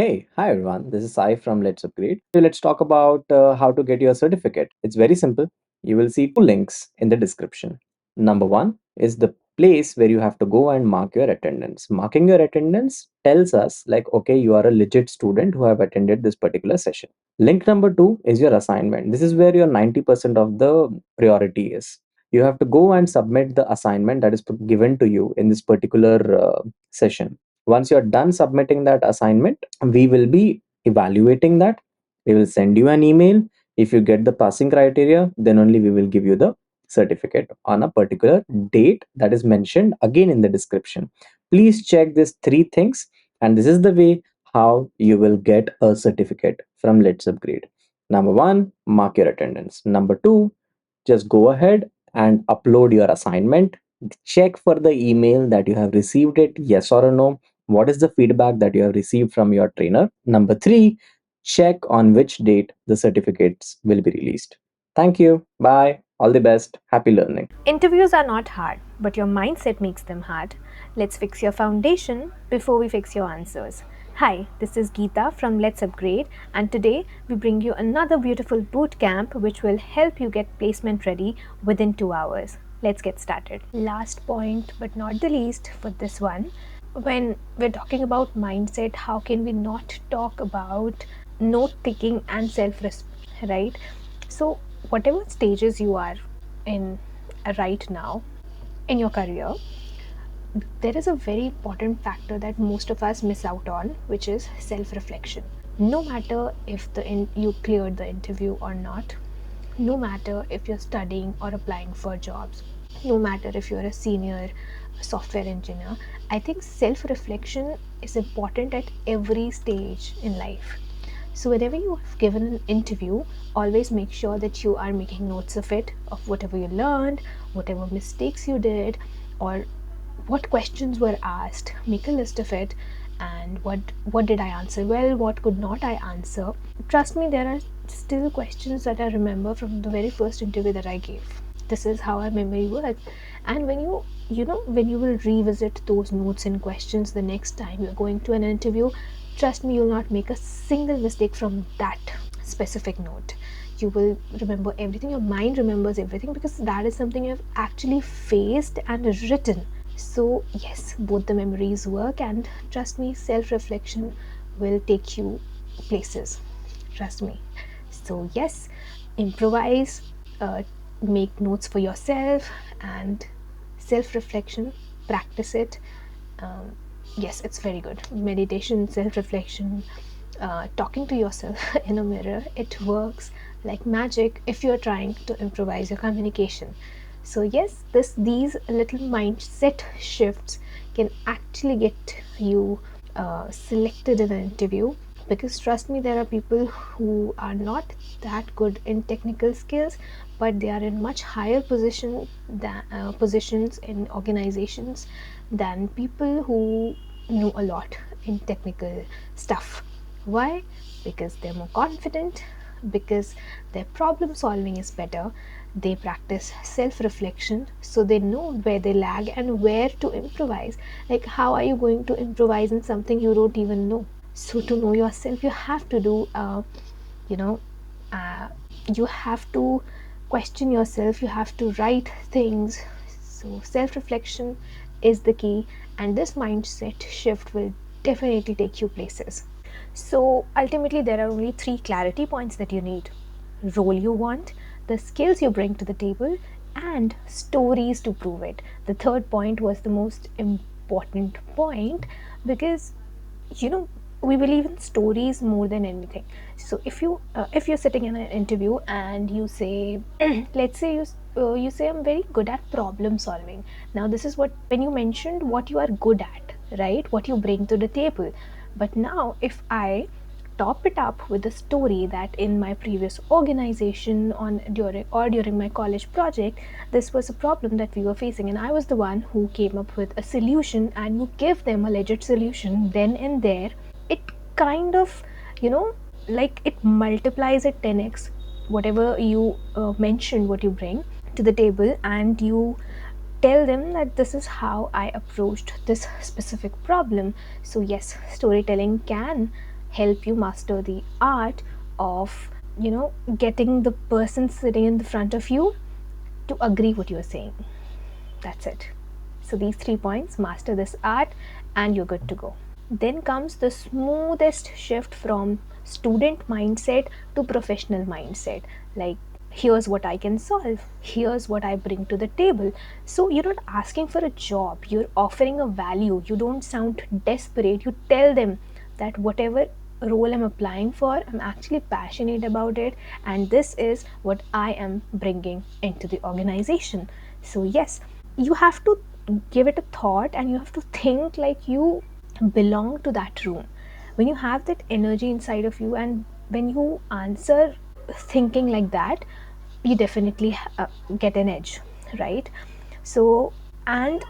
Hey, hi everyone. This is Sai from Let's Upgrade. So let's talk about how to get your certificate. It's very simple. You will see two links in the description. Number one is the place where you have to go and mark your attendance. Marking your attendance tells us, like, okay, you are a legit student who have attended this particular session. Link number two is your assignment. This is where your 90% of the priority is. You have to go and submit the assignment that is given to you in this particular session. Once you're done submitting that assignment, we will be evaluating that. We will send you an email. If you get the passing criteria, then only we will give you the certificate on a particular date that is mentioned again in the description. Please check these three things, and this is the way how you will get a certificate from Let's Upgrade. Number one, mark your attendance. Number two, just go ahead and upload your assignment. Check for the email that you have received it, yes or no. What is the feedback that you have received from your trainer? Number three, check on which date the certificates will be released. Thank you. Bye. All the best. Happy learning. Interviews are not hard, but your mindset makes them hard. Let's fix your foundation before we fix your answers. Hi, this is Geeta from Let's Upgrade, and today we bring you another beautiful boot camp which will help you get placement ready within 2 hours. Let's get started. Last point, but not the least, for this one, when we're talking about mindset, how can we not talk about note taking and self respect, right? So, whatever stages you are in right now in your career, there is a very important factor that most of us miss out on, which is self reflection. No matter if you cleared the interview or not, no matter if you're studying or applying for jobs, no matter if you're a senior software engineer, I think self reflection is important at every stage in life. So, whenever you have given an interview, always make sure that you are making notes of it, of whatever you learned, whatever mistakes you did, or what questions were asked. Make a list of it, and what did I answer well, what could not I answer. Trust me, there are still questions that I remember from the very first interview that I gave. This is how our memory works. And when you will revisit those notes and questions the next time you're going to an interview, trust me, you'll not make a single mistake from that specific note. You will remember everything, your mind remembers everything, because that is something you've actually faced and written. So yes, both the memories work, and trust me, self-reflection will take you places. Trust me. So yes, improvise, uh, make notes for yourself, and self-reflection, practice it. um, yes, it's very good. Meditation, self-reflection, talking to yourself in a mirror, it works like magic if you're trying to improvise your communication. So yes, these little mindset shifts can actually get you selected in an interview, because trust me, there are people who are not that good in technical skills, but they are in much higher positions in organizations than people who know a lot in technical stuff. Why? Because they're more confident, because their problem solving is better, they practice self reflection, so they know where they lag and where to improvise. Like, how are you going to improvise in something you don't even know? So, to know yourself, you have to do, you know, uh, you have to question yourself, you have to write things. So, self reflection is the key, and this mindset shift will definitely take you places. So ultimately, there are only three clarity points that you need: role you want, the skills you bring to the table, and stories to prove it. The third point was the most important point, because you know we believe in stories more than anything. So if you're sitting in an interview and you say let's say you say, I'm very good at problem solving. Now this is what, when you mentioned what you are good at, right, what you bring to the table. But now if I top it up with a story that in my previous organization on during my college project, this was a problem that we were facing, and I was the one who came up with a solution, and you give them a legit solution then and there, it kind of, you know like, it multiplies at 10x whatever you mentioned, what you bring to the table, and you tell them that this is how I approached this specific problem. So yes, storytelling can help you master the art of, getting the person sitting in the front of you to agree what you're saying. That's it. So these 3 points, master this art and you're good to go. Then comes the smoothest shift from student mindset to professional mindset. Like, here's what I can solve, here's what I bring to the table. So you're not asking for a job, you're offering a value. You don't sound desperate. You tell them that whatever role I'm applying for, I'm actually passionate about it, and this is what I am bringing into the organization. So, yes, you have to give it a thought and you have to think like you belong to that room. When you have that energy inside of you and when you answer thinking like that, you definitely get an edge, right? So, and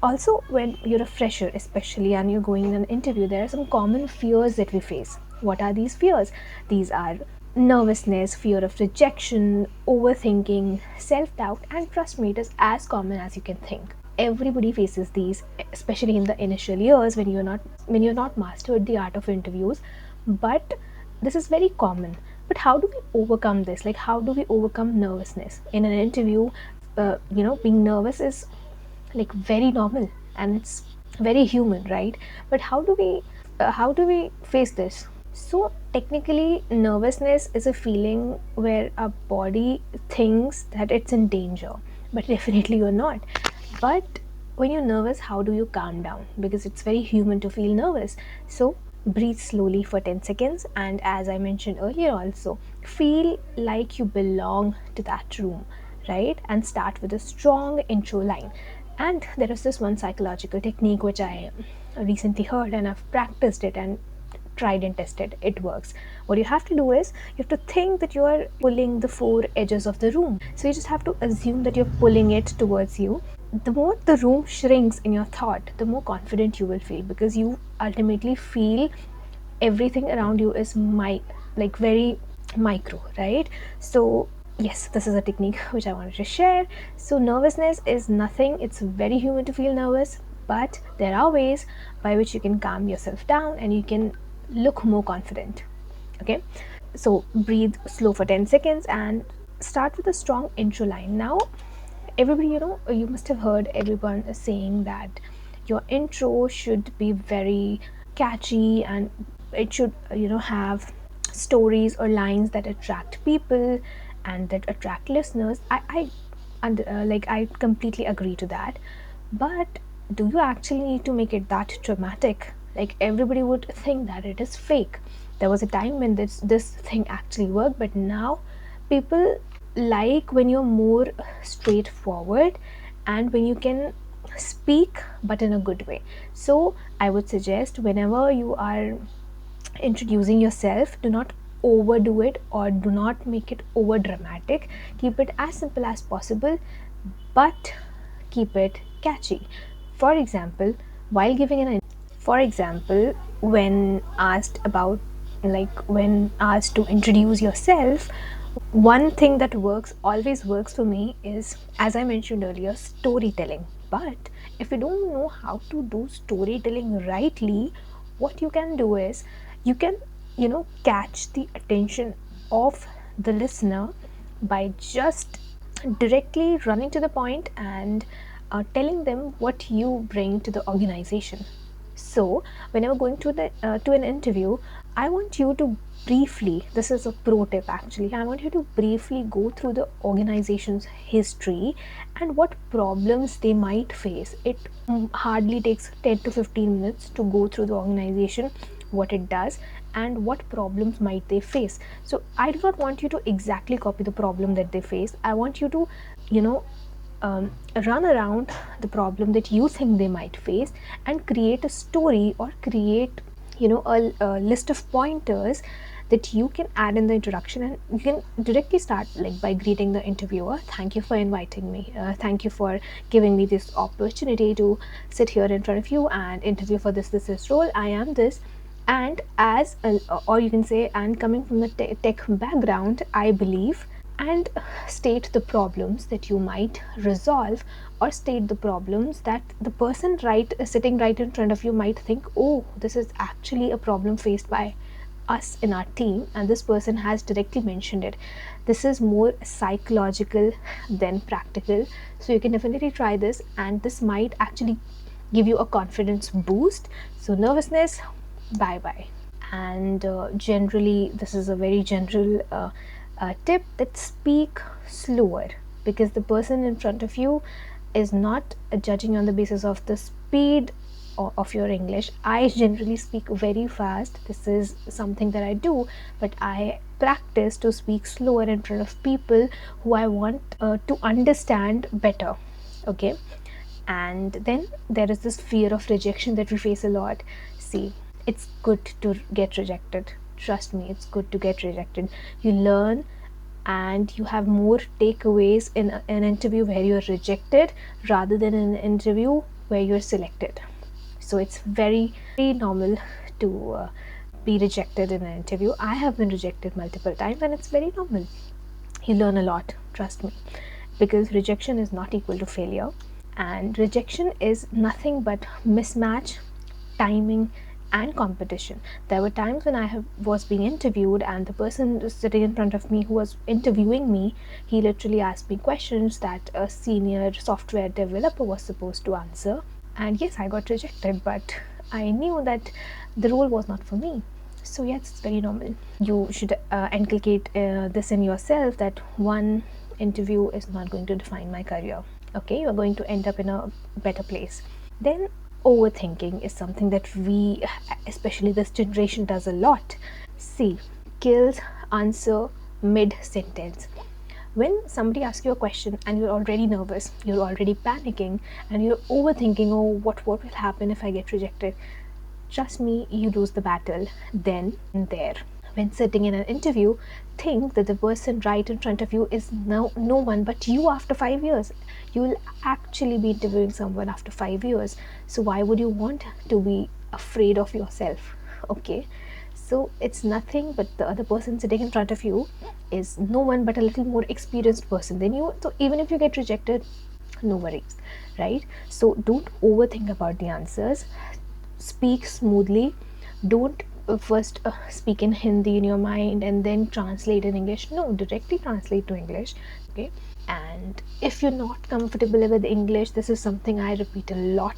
also, when you're a fresher especially and you're going in an interview, there are some common fears that we face. What are these fears? These are nervousness, fear of rejection, overthinking, self-doubt, and trust me, it is as common as you can think. Everybody faces these, especially in the initial years when you're not mastered the art of interviews. But this is very common. But how do we overcome this? Like, how do we overcome nervousness in an interview? Being nervous is like very normal and it's very human, right? But how do we face this? So technically, nervousness is a feeling where our body thinks that it's in danger, but definitely you're not. But when you're nervous, how do you calm down? Because it's very human to feel nervous. So breathe slowly for 10 seconds, and as I mentioned earlier, also feel like you belong to that room, right? And start with a strong intro line. And there is this one psychological technique which I recently heard and I've practiced it and tried and tested. It works. What you have to do is you have to think that you are pulling the four edges of the room. So you just have to assume that you're pulling it towards you. The more the room shrinks in your thought, the more confident you will feel, because you ultimately feel everything around you is like very micro, right? So yes, this is a technique which I wanted to share. So nervousness is nothing, it's very human to feel nervous, but there are ways by which you can calm yourself down and you can look more confident. Okay, so breathe slow for 10 seconds and start with a strong intro line. Now everybody, you must have heard everyone saying that your intro should be very catchy and it should have stories or lines that attract people and that attract listeners. I completely agree to that. But do you actually need to make it that dramatic? Like, everybody would think that it is fake. There was a time when this thing actually worked, but now people like when you're more straightforward and when you can speak but in a good way. So I would suggest, whenever you are introducing yourself, do not overdo it or do not make it over dramatic. Keep it as simple as possible, but keep it catchy. For example, while giving an for example, when asked about, like, when asked to introduce yourself, one thing that always works for me is, as I mentioned earlier, storytelling. But if you don't know how to do storytelling rightly, what you can do is you can, catch the attention of the listener by just directly running to the point and telling them what you bring to the organization. So, whenever going to an interview, I want you to briefly. This is a pro tip actually. I want you to briefly go through the organization's history and what problems they might face. It hardly takes 10 to 15 minutes to go through the organization, what it does, and what problems might they face. So I do not want you to exactly copy the problem that they face. I want you to, you know, run around the problem that you think they might face and create a story or create, a list of pointers that you can add in the introduction. And you can directly start, like, by greeting the interviewer. Thank you for inviting me, thank you for giving me this opportunity to sit here in front of you and interview for this role. I am this, and as a, or you can say, and coming from the tech background, I believe and state the problems that you might resolve, or state the problems that the person sitting right in front of you might think, oh, this is actually a problem faced by us in our team, and this person has directly mentioned it. This is more psychological than practical, so you can definitely try this, and this might actually give you a confidence boost. So nervousness, bye bye. And generally, this is a very general tip, that speak slower, because the person in front of you is not judging on the basis of the speed of your English. I generally speak very fast. This is something that I do, but I practice to speak slower in front of people who I want to understand better. Okay. And then there is this fear of rejection that we face a lot. See, it's good to get rejected. Trust me, it's good to get rejected. You learn, and you have more takeaways in an interview where you're rejected rather than in an interview where you're selected. So it's very, very normal to be rejected in an interview. I have been rejected multiple times, and it's very normal. You learn a lot, trust me, because rejection is not equal to failure, and rejection is nothing but mismatch, timing, and competition. There were times when was being interviewed, and the person sitting in front of me who was interviewing me, he literally asked me questions that a senior software developer was supposed to answer. And yes, I got rejected, but I knew that the role was not for me. So yes, it's very normal. You should inculcate this in yourself, that one interview is not going to define my career. Okay, you're going to end up in a better place. Then overthinking is something that we, especially this generation, does a lot. See, kills answer mid sentence. When somebody asks you a question and you're already nervous, you're already panicking, and you're overthinking, oh, what will happen if I get rejected? Trust me, you lose the battle then and there. When sitting in an interview, think that the person right in front of you is no one but you after 5 years. You will actually be interviewing someone after 5 years. So why would you want to be afraid of yourself? Okay. So it's nothing but the other person sitting in front of you is no one but a little more experienced person than you. So even if you get rejected, no worries, right? So don't overthink about the answers. Speak smoothly. Don't first speak in Hindi in your mind and then translate in English. No, directly translate to English. Okay. And if you're not comfortable with English, this is something I repeat a lot.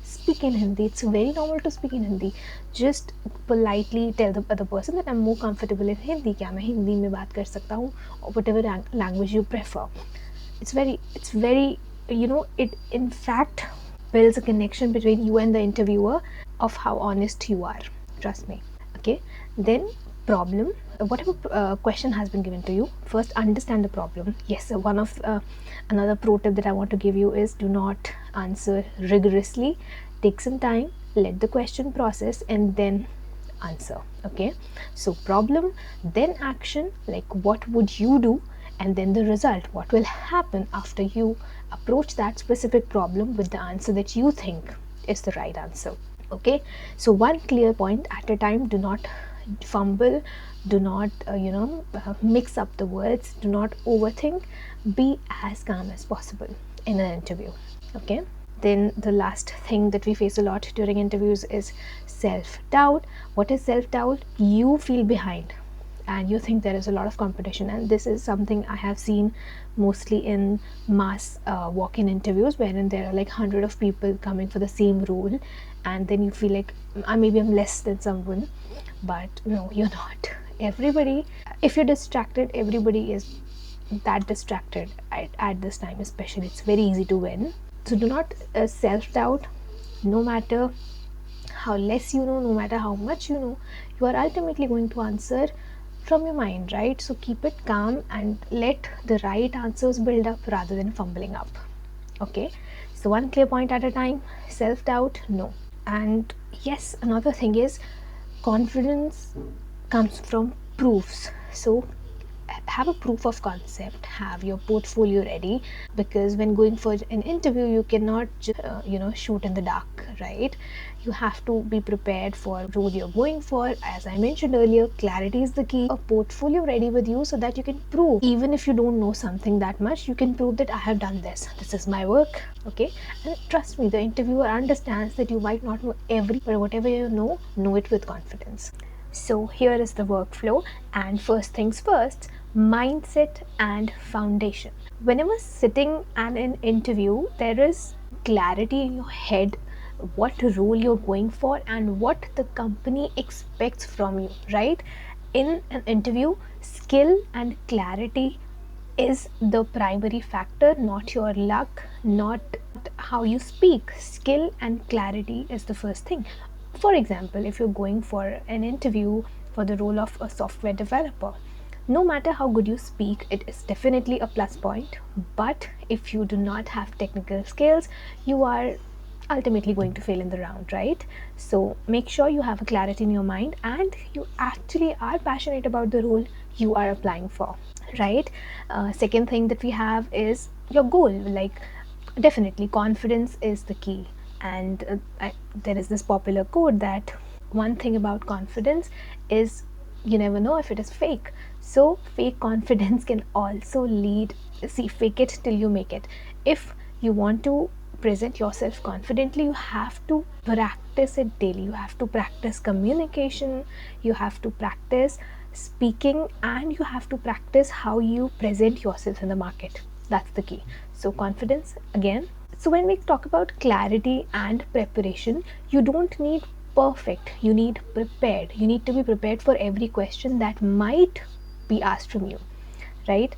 Speak in Hindi. It's very normal to speak in Hindi. Just politely tell the other person that I'm more comfortable in Hindi. क्या मैं हिंदी में बात कर सकता हूँ, or whatever language you prefer. It's very, it in fact builds a connection between you and the interviewer of how honest you are. Trust me. Okay. Then problem. Whatever question has been given to you, first understand the problem. Yes, one of another pro tip that I want to give you is, do not answer rigorously. Take some time, let the question process, and then answer. Okay. So problem, then action, like what would you do, and then the result, what will happen after you approach that specific problem with the answer that you think is the right answer. Okay. So one clear point at a time. Do not fumble, do not mix up the words, do not overthink. Be as calm as possible in an interview. Okay. Then the last thing that we face a lot during interviews is self-doubt. What is self-doubt? You feel behind and you think there is a lot of competition, and this is something I have seen mostly in mass walk-in interviews, wherein there are like 100 of people coming for the same role, and then you feel like, maybe I'm less than someone. But no, you're not. Everybody, if you're distracted, everybody is that distracted at this time especially. It's very easy to win. So do not self-doubt. No matter how less you know, no matter how much you know, you are ultimately going to answer from your mind, right? So keep it calm and let the right answers build up rather than fumbling up. Okay. So one clear point at a time. Self-doubt, no. And yes, another thing is, confidence comes from proofs. So have a proof of concept, have your portfolio ready, because when going for an interview you cannot just shoot in the dark, right? You have to be prepared for role you're going for. As I mentioned earlier, clarity is the key. A portfolio ready with you so that you can prove, even if you don't know something that much, you can prove that I have done this is my work. Okay, and trust me, the interviewer understands that you might not know every, but whatever you know it with confidence. So here is the workflow, and first things first, mindset and foundation. Whenever sitting at an interview, there is clarity in your head what role you're going for and what the company expects from you, right? In an interview, skill and clarity is the primary factor, not your luck, not how you speak. Skill and clarity is the first thing. For example, if you're going for an interview for the role of a software developer, no matter how good you speak, it is definitely a plus point. But if you do not have technical skills, you are ultimately going to fail in the round, right? So make sure you have a clarity in your mind and you actually are passionate about the role you are applying for, right? Second thing that we have is your goal. Like, definitely confidence is the key. And there is this popular quote that one thing about confidence is you never know if it is fake. So fake confidence can also lead, see, fake it till you make it. If you want to present yourself confidently, you have to practice it daily. You have to practice communication, you have to practice speaking, and you have to practice how you present yourself in the market. That's the key. So confidence again. So when we talk about clarity and preparation, you don't need perfect, you need prepared. You need to be prepared for every question that might be asked from you, right?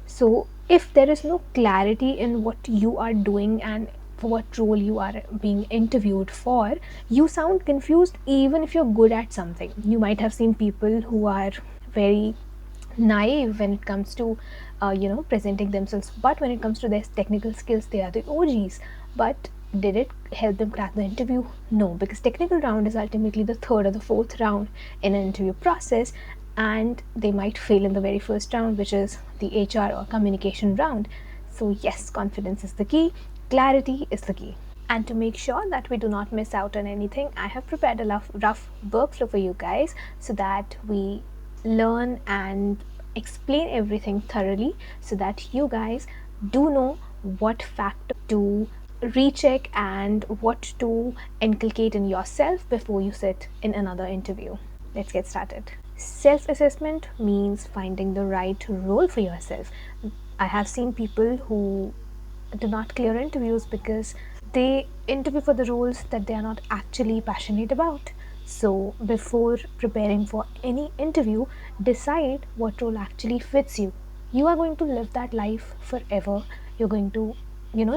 So if there is no clarity in what you are doing and for what role you are being interviewed for, you sound confused even if you're good at something. You might have seen people who are very naive when it comes to presenting themselves, but when it comes to their technical skills, they are the OGs. But did it help them crack the interview? No, because technical round is ultimately the third or the fourth round in an interview process, and they might fail in the very first round, which is the HR or communication round. So yes, confidence is the key, clarity is the key. And to make sure that we do not miss out on anything, I have prepared a rough workflow for you guys so that we learn and explain everything thoroughly, so that you guys do know what factor to recheck and what to inculcate in yourself before you sit in another interview. Let's get started. Self assessment means finding the right role for yourself. I have seen people who do not clear interviews because they interview for the roles that they are not actually passionate about. So, before preparing for any interview, decide what role actually fits you. You are going to live that life forever. You're going to,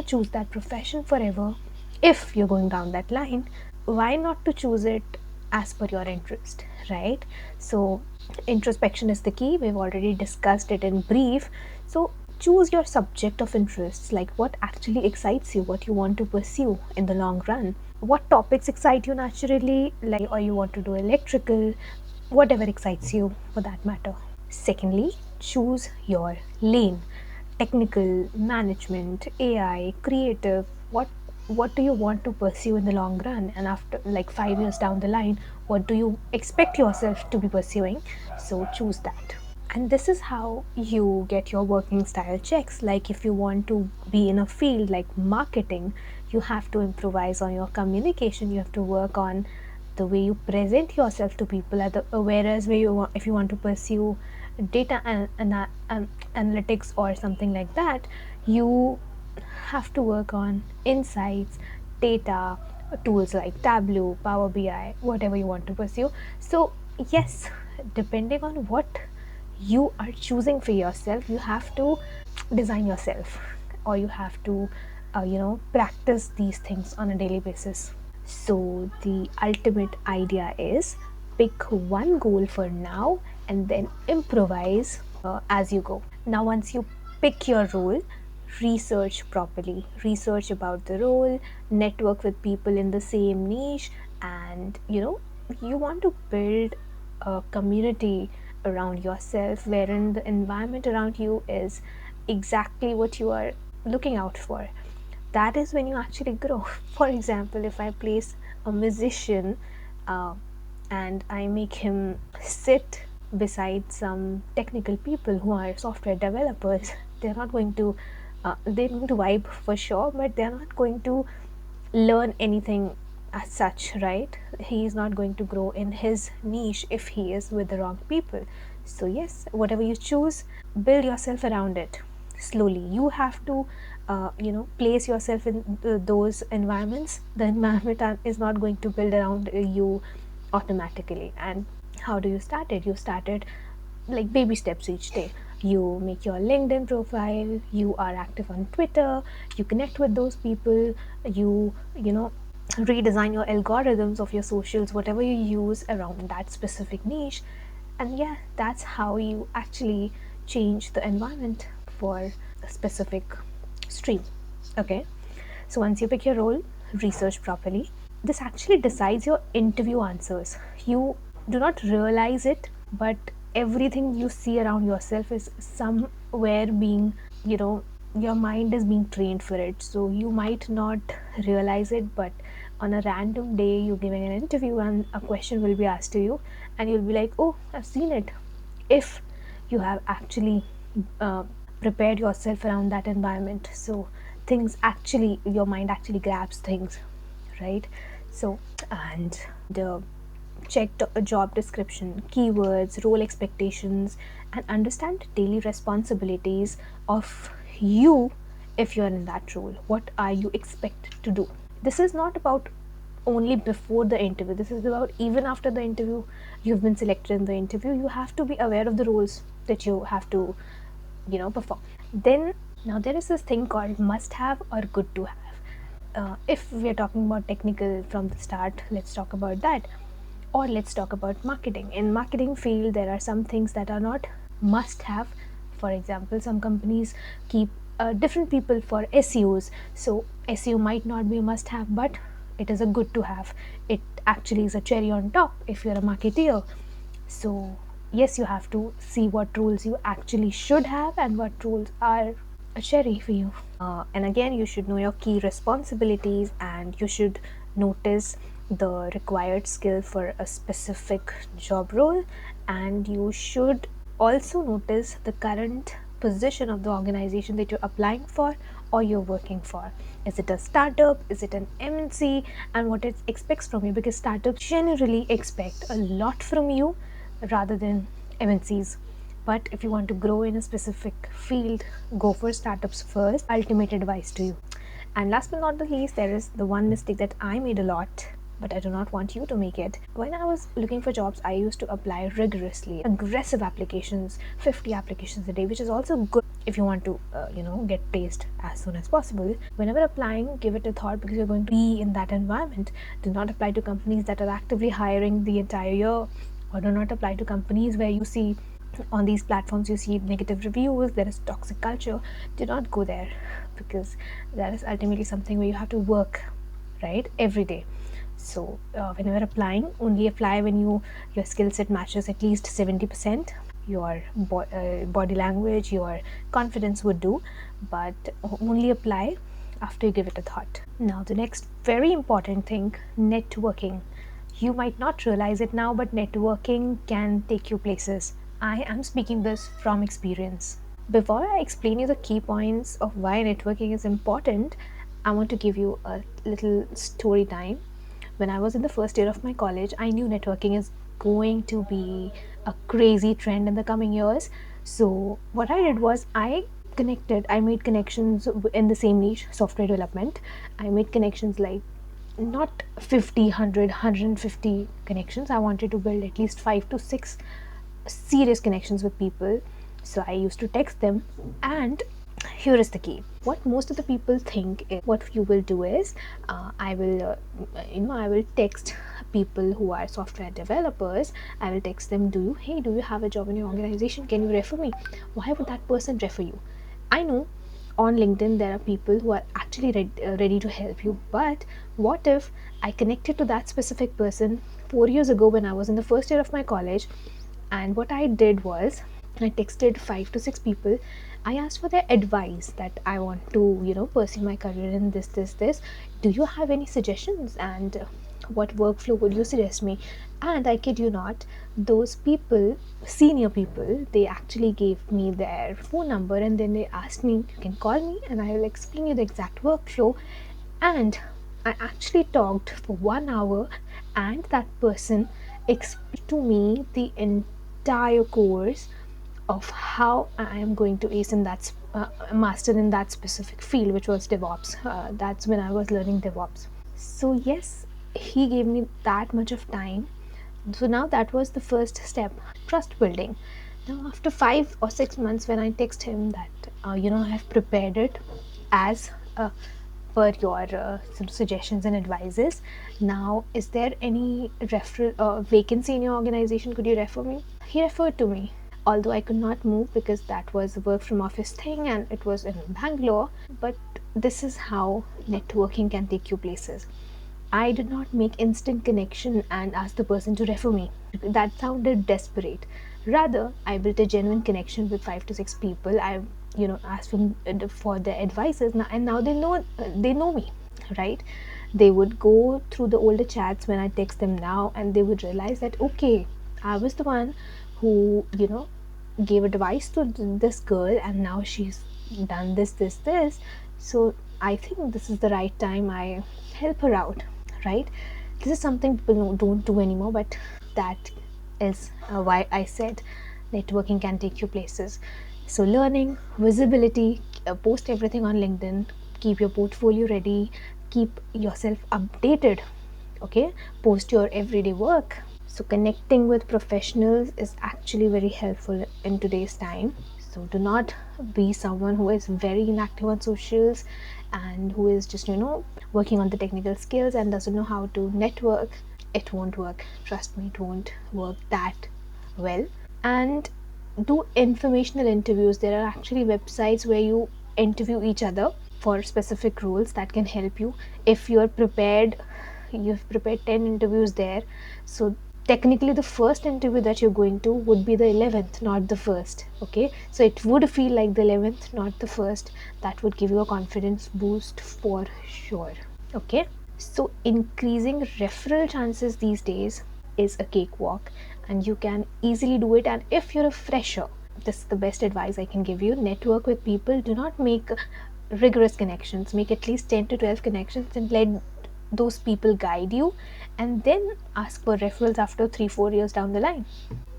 choose that profession forever. If you're going down that line, why not to choose it as per your interest, right? So, introspection is the key. We've already discussed it in brief. So, choose your subject of interest, like what actually excites you, what you want to pursue in the long run, what topics excite you naturally, like, or you want to do electrical, whatever excites you for that matter. Secondly, choose your lane. Technical, management, AI, creative, what do you want to pursue in the long run, and after like 5 years down the line, what do you expect yourself to be pursuing? So choose that. And this is how you get your working style checks. Like, if you want to be in a field like marketing, you have to improvise on your communication, you have to work on the way you present yourself to people. Whereas where if you want to pursue data analytics or something like that, you have to work on insights, data, tools like Tableau, Power BI, whatever you want to pursue. So yes, depending on what you are choosing for yourself, you have to design yourself, or you have to practice these things on a daily basis. So the ultimate idea is, pick one goal for now and then improvise as you go. Now once you pick your role, research properly, research about the role, network with people in the same niche, and you want to build a community around yourself, wherein the environment around you is exactly what you are looking out for, that is when you actually grow. For example, if I place a musician uh, and I make him sit beside some technical people who are software developers, they're not going to they're going to vibe for sure, but they're not going to learn anything as such, right? He is not going to grow in his niche if he is with the wrong people. So yes, whatever you choose, build yourself around it slowly. You have to place yourself in those environments. The environment is not going to build around you automatically. And how do you start it? You start it like baby steps each day. You make your LinkedIn profile, you are active on Twitter, you connect with those people, you redesign your algorithms of your socials, whatever you use around that specific niche. And yeah, that's how you actually change the environment for a specific stream. Okay, so once you pick your role, research properly. This actually decides your interview answers. You do not realize it, but everything you see around yourself is somewhere being, you know, your mind is being trained for it. So you might not realize it, but on a random day, you're giving an interview and a question will be asked to you, and you'll be like, oh, I've seen it. If you have actually uh, prepared yourself around that environment, so things actually, your mind actually grabs things, right? So, and the check a job description, keywords, role expectations, and understand daily responsibilities of you. If you're in that role, what are you expected to do? This is not about only before the interview, this is about even after the interview. You've been selected in the interview, you have to be aware of the roles that you have to perform. Then, now there is this thing called must have or good to have. If we are talking about technical from the start, let's talk about that. Or let's talk about marketing. In marketing field, there are some things that are not must have. For example, some companies keep different people for SEOs. So SEO might not be a must have, but it is a good to have. It actually is a cherry on top if you're a marketeer. So yes, you have to see what rules you actually should have and what rules are a cherry for you. And again, you should know your key responsibilities, and you should notice the required skill for a specific job role, and you should also notice the current position of the organization that you're applying for or you're working for. Is it a startup? Is it an MNC? And what it expects from you, because startups generally expect a lot from you rather than MNCs. But if you want to grow in a specific field, go for startups first. Ultimate advice to you. And last but not the least, there is the one mistake that I made a lot, but I do not want you to make it. When I was looking for jobs, I used to apply rigorously, aggressive applications, 50 applications a day, which is also good if you want to, get placed as soon as possible. Whenever applying, give it a thought, because you're going to be in that environment. Do not apply to companies that are actively hiring the entire year, or do not apply to companies where you see on these platforms you see negative reviews, there is toxic culture. Do not go there, because that is ultimately something where you have to work, right, every day. So when you're applying, only apply when your skill set matches at least 70%. Your body language, your confidence would do, but only apply after you give it a thought. Now the next very important thing, networking. You might not realize it now, but networking can take you places. I am speaking this from experience. Before I explain you the key points of why networking is important, I want to give you a little story time. When I was in the first year of my college, I knew networking is going to be a crazy trend in the coming years. So, what I did was I made connections in the same niche, software development. I made connections like not 50, 100, 150 connections. I wanted to build at least 5 to 6 serious connections with people. So I used to text them, and here is the key. What most of the people think is, what you will do is, I will text people who are software developers. I will text them, do you have a job in your organization? Can you refer me? Why would that person refer you? I know on LinkedIn there are people who are actually ready to help you, but what if I connected to that specific person 4 years ago when I was in the first year of my college, And what I did was I texted 5 to 6 people. I asked for their advice that I want to, pursue my career in this. Do you have any suggestions? And what workflow would you suggest me? And I kid you not, those people, senior people, they actually gave me their phone number, and then they asked me, you can call me and I will explain you the exact workflow. And I actually talked for 1 hour, and that person explained to me the entire course of how I am going to ace in that master in that specific field, which was DevOps. That's when I was learning DevOps. So yes, he gave me that much of time. So now that was the first step, trust building. Now after 5 or 6 months, when I text him that I have prepared it as per your suggestions and advices. Now, is there any referral vacancy in your organization? Could you refer me? He referred to me. Although I could not move because that was a work from office thing and it was in Bangalore, but this is how networking can take you places. I did not make instant connection and ask the person to refer me. That sounded desperate. Rather, I built a genuine connection with 5 to 6 people. I, asked for their advices, and now they know me, right? They would go through the older chats when I text them now, and they would realize that okay, I was the one who gave advice to this girl, and now she's done this. So I think this is the right time I help her out, right? This is something people don't do anymore, but that is why I said networking can take you places. So learning, visibility, post everything on LinkedIn, keep your portfolio ready, keep yourself updated, okay? Post your everyday work. So connecting with professionals is actually very helpful in today's time. So do not be someone who is very inactive on socials and who is just working on the technical skills and doesn't know how to network. It won't work, trust me, it won't work that well. And do informational interviews. There are actually websites where you interview each other for specific roles that can help you. If you've prepared 10 interviews there, so technically the first interview that you're going to would be the 11th, not the first. Okay, so it would feel like the 11th, not the first. That would give you a confidence boost for sure. Okay, so increasing referral chances these days is a cakewalk, and you can easily do it. And if you're a fresher, this is the best advice I can give you: network with people. Do not make rigorous connections, make at least 10 to 12 connections and let those people guide you, and then ask for referrals after 3-4 years down the line.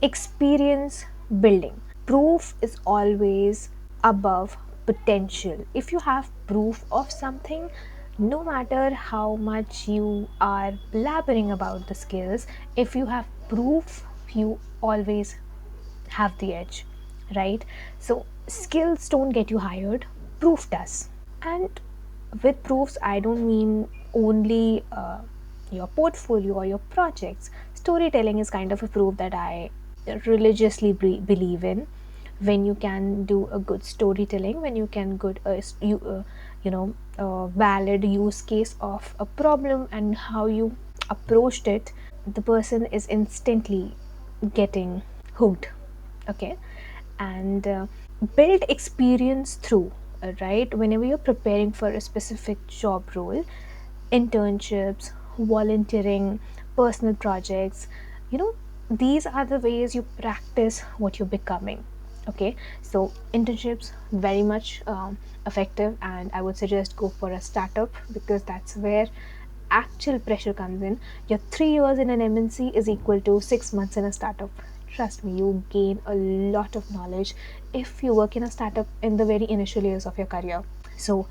Experience building. Proof is always above potential. If you have proof of something, no matter how much you are blabbering about the skills, if you have proof, you always have the edge, right? So skills don't get you hired, proof does. And with proofs, I don't mean only your portfolio or your projects. Storytelling is kind of a proof that I religiously believe in. When you can do a good storytelling, when you can good valid use case of a problem and how you approached it, the person is instantly getting hooked. Okay, and build experience through, right? Whenever you're preparing for a specific job role, internships, volunteering, personal projects, you know these are the ways you practice what you're becoming. Okay, so internships very much effective, and I would suggest go for a startup because that's where actual pressure comes in. Your 3 years in an MNC is equal to 6 months in a startup. Trust me, you gain a lot of knowledge if you work in a startup in the very initial years of your career. So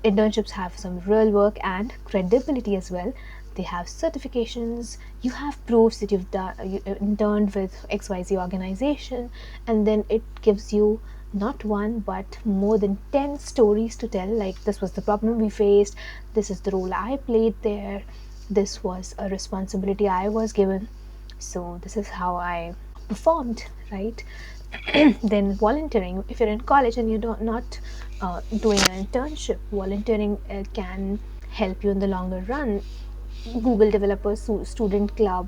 internships have some real work and credibility as well. They have certifications, you have proofs that you've done, you interned with XYZ organization, and then it gives you not one but more than 10 stories to tell, like this was the problem we faced, this is the role I played there, this was a responsibility I was given, so this is how I performed, right? Then volunteering. If you're in college and you're not doing an internship, volunteering can help you in the longer run. Google Developers Student Club,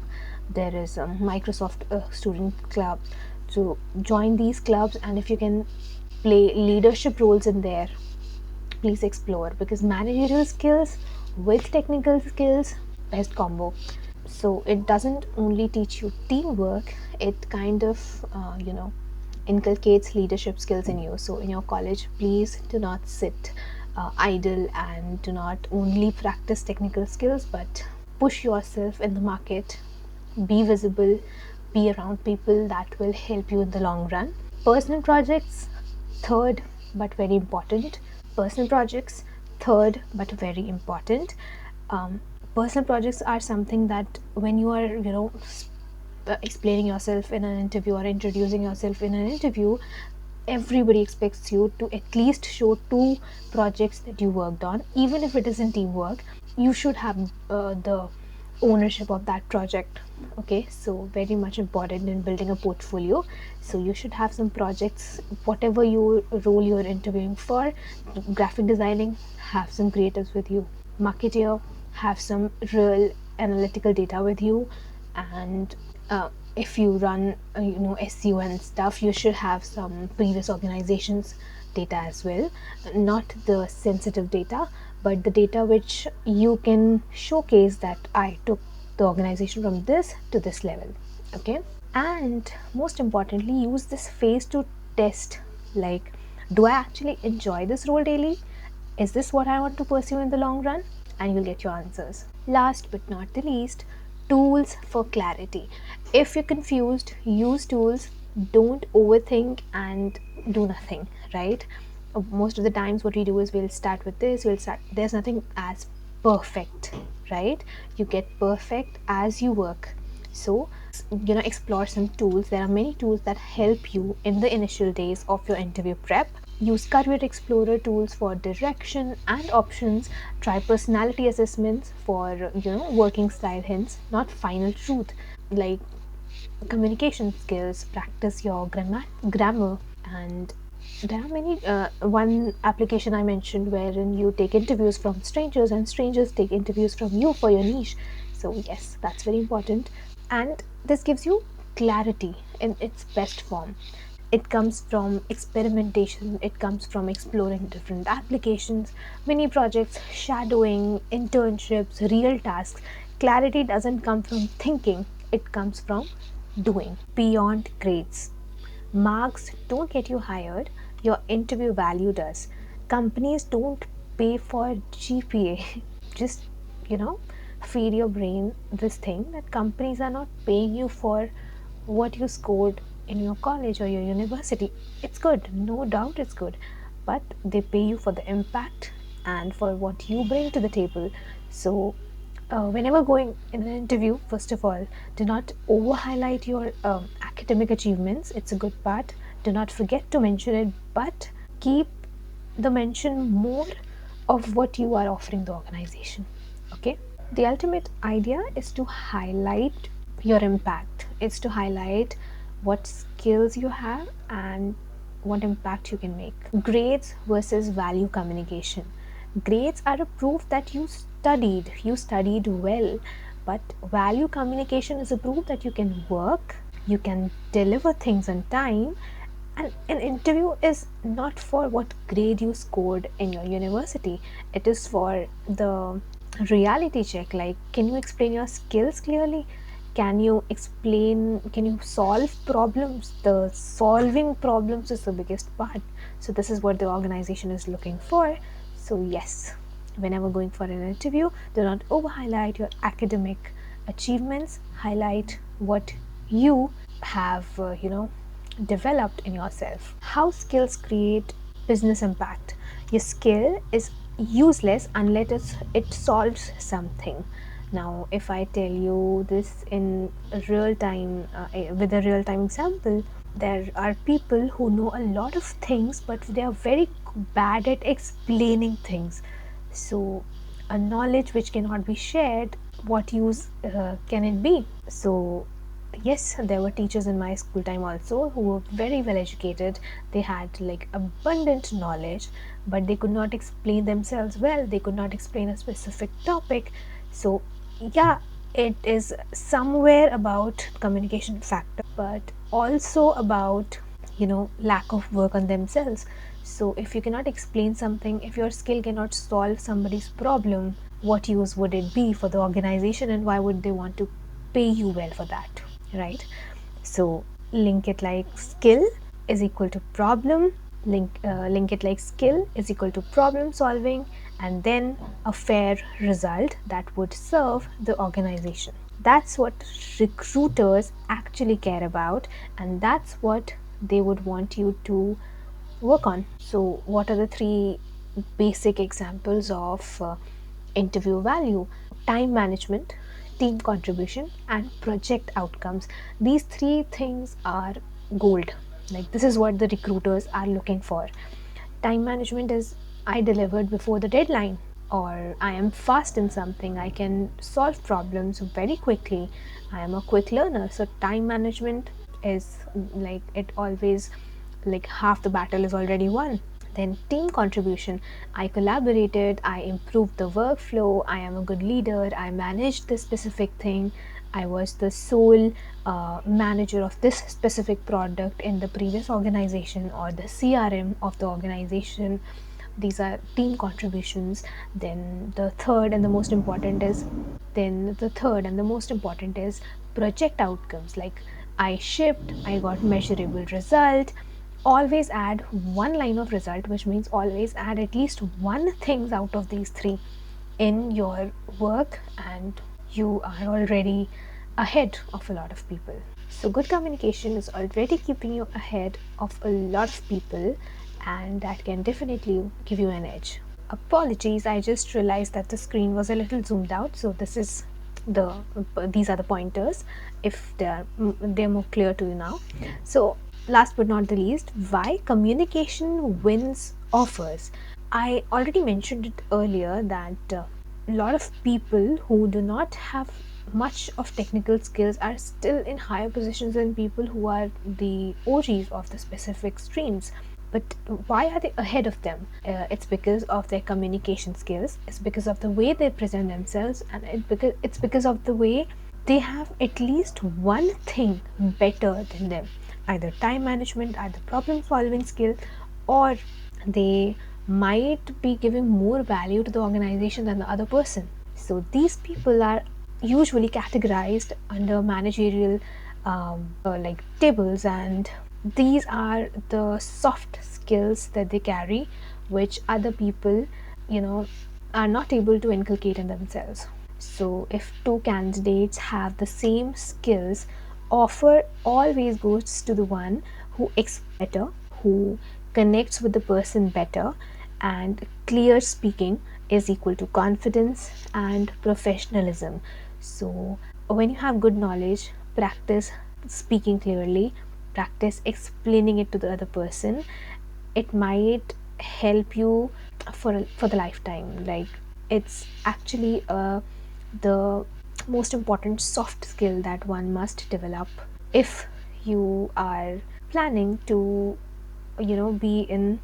There is a Microsoft student club. So join these clubs, and if you can play leadership roles in there, please explore, because managerial skills with technical skills, best combo. So it doesn't only teach you teamwork, it kind of inculcates leadership skills in you. So in your college, please do not sit idle and do not only practice technical skills, but push yourself in the market, be visible, be around people that will help you in the long run. Personal projects, third but very important. Personal projects, third but very important. um, Personal projects are something that when you are explaining yourself in an interview or introducing yourself in an interview, everybody expects you to at least show two projects that you worked on. Even if it isn't teamwork, you should have the ownership of that project. Okay, so very much important in building a portfolio. So you should have some projects, whatever your role you're interviewing for. Graphic designing, have some creatives with you. Marketeer, have some real analytical data with you. And if you run SEO and stuff, you should have some previous organizations data as well. Not the sensitive data, but the data which you can showcase that I took the organization from this to this level. Okay, and most importantly, use this phase to test, like, do I actually enjoy this role daily? Is this what I want to pursue in the long run? And you'll get your answers. Last but not the least, tools for clarity. If you're confused, use tools. Don't overthink and do nothing, right? Most of the times, what we do is we'll start with this, there's nothing as perfect, right? You get perfect as you work. So, explore some tools. There are many tools that help you in the initial days of your interview prep. Use Career Explorer tools for direction and options. Try personality assessments for working style hints, not final truth. Like communication skills, practice your grammar, and there are many. One application I mentioned wherein you take interviews from strangers and strangers take interviews from you for your niche. So yes, that's very important, and this gives you clarity in its best form. It comes from experimentation, it comes from exploring different applications, mini projects, shadowing, internships, real tasks. Clarity doesn't come from thinking, it comes from doing. Beyond grades, marks don't get you hired, your interview value does. Companies don't pay for GPA. Just, you know, feed your brain this thing that companies are not paying you for what you scored in your college or your university. It's good, no doubt it's good, but they pay you for the impact and for what you bring to the table. So whenever going in an interview, first of all, do not over highlight your academic achievements. It's a good part, do not forget to mention it, but keep the mention more of what you are offering the organization. Okay, the ultimate idea is to highlight your impact. It's to highlight what skills you have and what impact you can make. Grades versus value communication. Grades are a proof that you studied well, but value communication is a proof that you can work, you can deliver things on time. And an interview is not for what grade you scored in your university, it is for the reality check. Like, can you explain your skills clearly? Can you solve problems? The solving problems is the biggest part. So this is what the organization is looking for. So yes, whenever going for an interview, do not over highlight your academic achievements, highlight what you have developed in yourself. How skills create business impact. Your skill is useless unless it solves something. Now, if I tell you this in real time, with a real time example, there are people who know a lot of things, but they are very bad at explaining things. So, a knowledge which cannot be shared, what use can it be? So, yes, there were teachers in my school time also who were very well educated. They had like abundant knowledge, but they could not explain themselves well, they could not explain a specific topic. So yeah, It is somewhere about communication factor, but also about, lack of work on themselves. So if you cannot explain something, if your skill cannot solve somebody's problem, what use would it be for the organization, and why would they want to pay you well for that, right? So link it like skill is equal to problem, link it like skill is equal to problem solving, and then a fair result that would serve the organization. That's what recruiters actually care about, and that's what they would want you to work on. So what are the three basic examples of interview value? Time management, team contribution, and project outcomes. These three things are gold. Like, this is what the recruiters are looking for. Time management is, I delivered before the deadline, or I am fast in something, I can solve problems very quickly, I am a quick learner. So time management is like, it always, like, half the battle is already won. Then team contribution, I collaborated, I improved the workflow, I am a good leader, I managed this specific thing, I was the sole manager of this specific product in the previous organization, or the CRM of the organization. These are team contributions. Then the third and the most important is project outcomes. Like, I shipped, I got measurable result. Always add one line of result, which means always add at least one things out of these three in your work, and you are already ahead of a lot of people. So good communication is already keeping you ahead of a lot of people, and that can definitely give you an edge. Apologies, I just realized that the screen was a little zoomed out, so the these are the pointers. If they're more clear to you now. So last but not the least, why communication wins offers. I already mentioned it earlier that a lot of people who do not have much of technical skills are still in higher positions than people who are the OGs of the specific streams. But why are they ahead of them? It's because of their communication skills, it's because of the way they present themselves, and it's because of the way they have at least one thing better than them, either time management, either problem solving skill, or they might be giving more value to the organization than the other person. So these people are usually categorized under managerial like tables, and these are the soft skills that they carry, which other people, you know, are not able to inculcate in themselves. So if two candidates have the same skills, offer always goes to the one who better, who connects with the person better, and clear speaking is equal to confidence and professionalism. So when you have good knowledge, practice speaking clearly, practice explaining it to the other person. It might help you for the lifetime. Like, it's actually the most important soft skill that one must develop if you are planning to, be in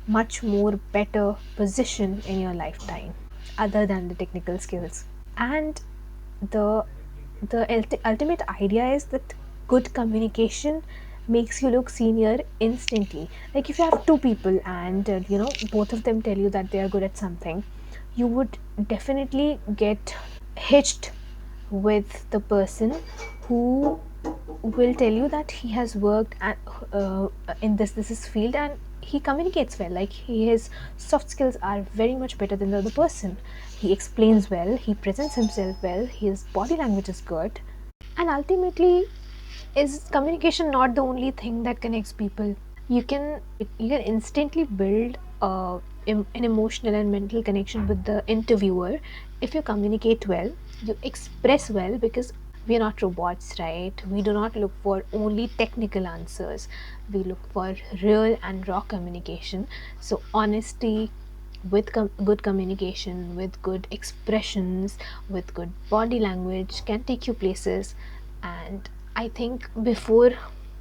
much more better position in your lifetime other than the technical skills. And the ultimate idea is that good communication makes you look senior instantly. Like, if you have two people and both of them tell you that they are good at something, you would definitely get hitched with the person who will tell you that he has worked at, in this field, and he communicates well. Like, his soft skills are very much better than the other person. He explains well, he presents himself well, his body language is good. And ultimately, is communication not the only thing that connects people? You can instantly build an emotional and mental connection with the interviewer if you communicate well, you express well, because we are not robots, right? We do not look for only technical answers, we look for real and raw communication. So honesty with good communication, with good expressions, with good body language can take you places. And I think before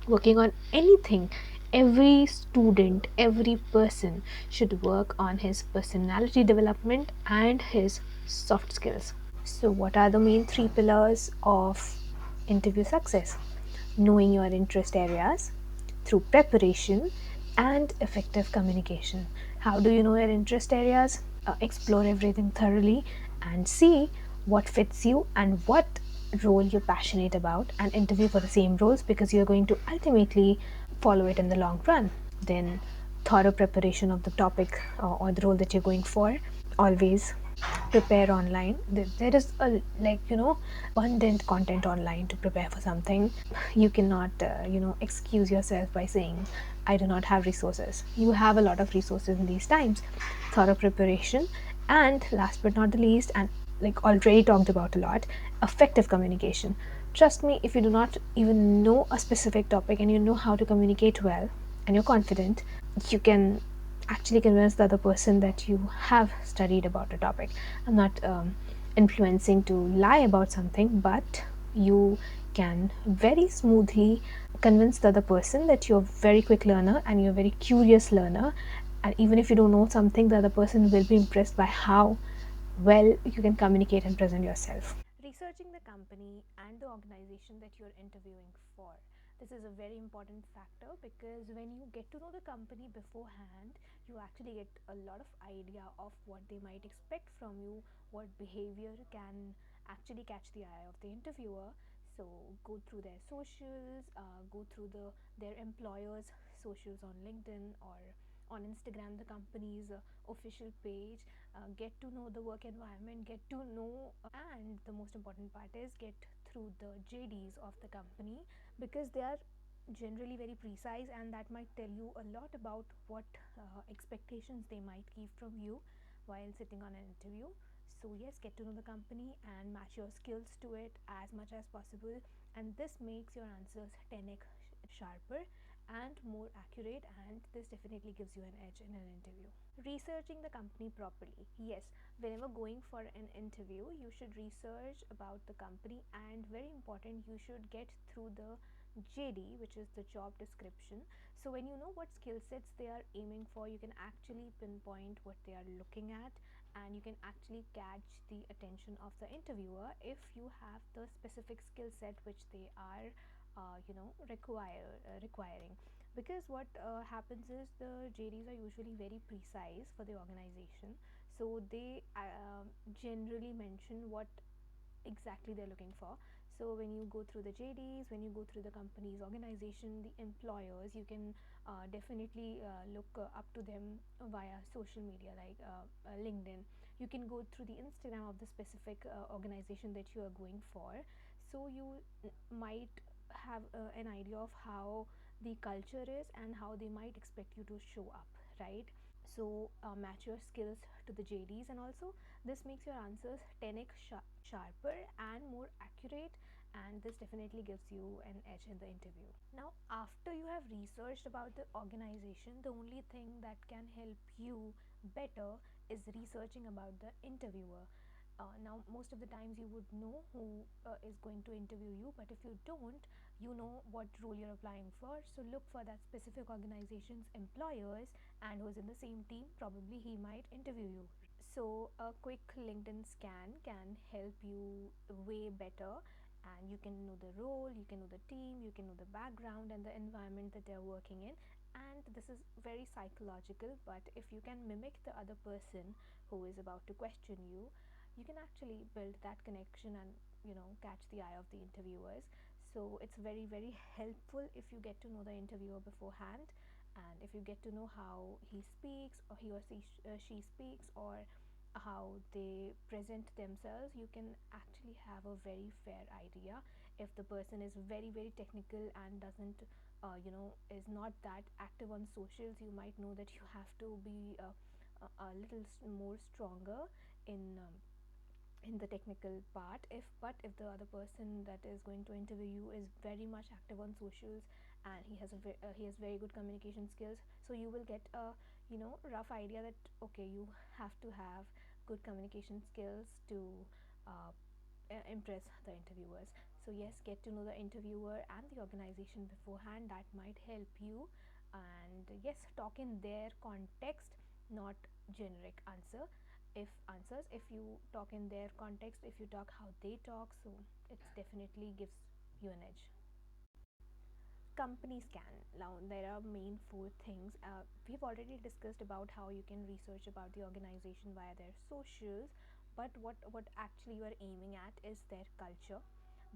working on anything, every student, every person should work on his personality development and his soft skills. So, what are the main three pillars of interview success? Knowing your interest areas through preparation and effective communication. How do you know your interest areas? Explore everything thoroughly and see what fits you and what role you're passionate about, and interview for the same roles because you're going to ultimately follow it in the long run. Then, thorough preparation of the topic or the role that you're going for. Always prepare online. There is a, like, abundant content online to prepare for something. You cannot excuse yourself by saying I do not have resources. You have a lot of resources in these times. Thorough preparation, and last but not the least, and like already talked about a lot, effective communication. Trust me, if you do not even know a specific topic and you know how to communicate well and you're confident, you can actually convince the other person that you have studied about a topic. I'm not influencing to lie about something, but you can very smoothly convince the other person that you're a very quick learner and you're a very curious learner. And even if you don't know something, the other person will be impressed by how well you can communicate and present yourself. Researching the company and the organization that you're interviewing for. This is a very important factor because when you get to know the company beforehand, you actually get a lot of idea of what they might expect from you, what behavior can actually catch the eye of the interviewer. So go through their socials, go through their employers' socials on LinkedIn or on Instagram, the company's official page. Get to know the work environment, get to know, and the most important part is get through the JDs of the company because they are generally very precise and that might tell you a lot about what expectations they might keep from you while sitting on an interview. So yes, get to know the company and match your skills to it as much as possible, and this makes your answers 10x sharper and more accurate, and this definitely gives you an edge in an interview. Researching the company properly. Yes, whenever going for an interview, you should research about the company, and very important, you should get through the JD, which is the job description. So, when you know what skill sets they are aiming for, you can actually pinpoint what they are looking at, and you can actually catch the attention of the interviewer if you have the specific skill set which they are requiring. Because what happens is the JDs are usually very precise for the organization, so they generally mention what exactly they're looking for. So when you go through the JDs, when you go through the company's organization, the employers, you can definitely look up to them via social media like LinkedIn. You can go through the Instagram of the specific organization that you are going for, so you might have an idea of how the culture is and how they might expect you to show up, right? So match your skills to the JDs, and also this makes your answers 10x sharper and more accurate, and this definitely gives you an edge in the interview. Now, after you have researched about the organization, the only thing that can help you better is researching about the interviewer. Now, most of the times you would know who is going to interview you, but if you don't, you know what role you're applying for. So, look for that specific organization's employers and who's in the same team. Probably he might interview you. So, a quick LinkedIn scan can help you way better, and you can know the role, you can know the team, you can know the background and the environment that they're working in. And this is very psychological, but if you can mimic the other person who is about to question you, you can actually build that connection and catch the eye of the interviewers. So it's very very helpful if you get to know the interviewer beforehand, and if you get to know how he speaks or he or she speaks, or how they present themselves, you can actually have a very fair idea. If the person is very very technical and doesn't is not that active on socials, you might know that you have to be a little more stronger in the technical part. If the other person that is going to interview you is very much active on socials and he has very good communication skills, so you will get a rough idea that okay, you have to have good communication skills to uh, impress the interviewers. So yes, get to know the interviewer and the organization beforehand. That might help you, and yes, talk in their context, not generic answer. if answers, if you talk in their context, if you talk how they talk, so it definitely gives you an edge. Company scan. Now there are main four things. We've already discussed about how you can research about the organization via their socials, but what actually you are aiming at is their culture,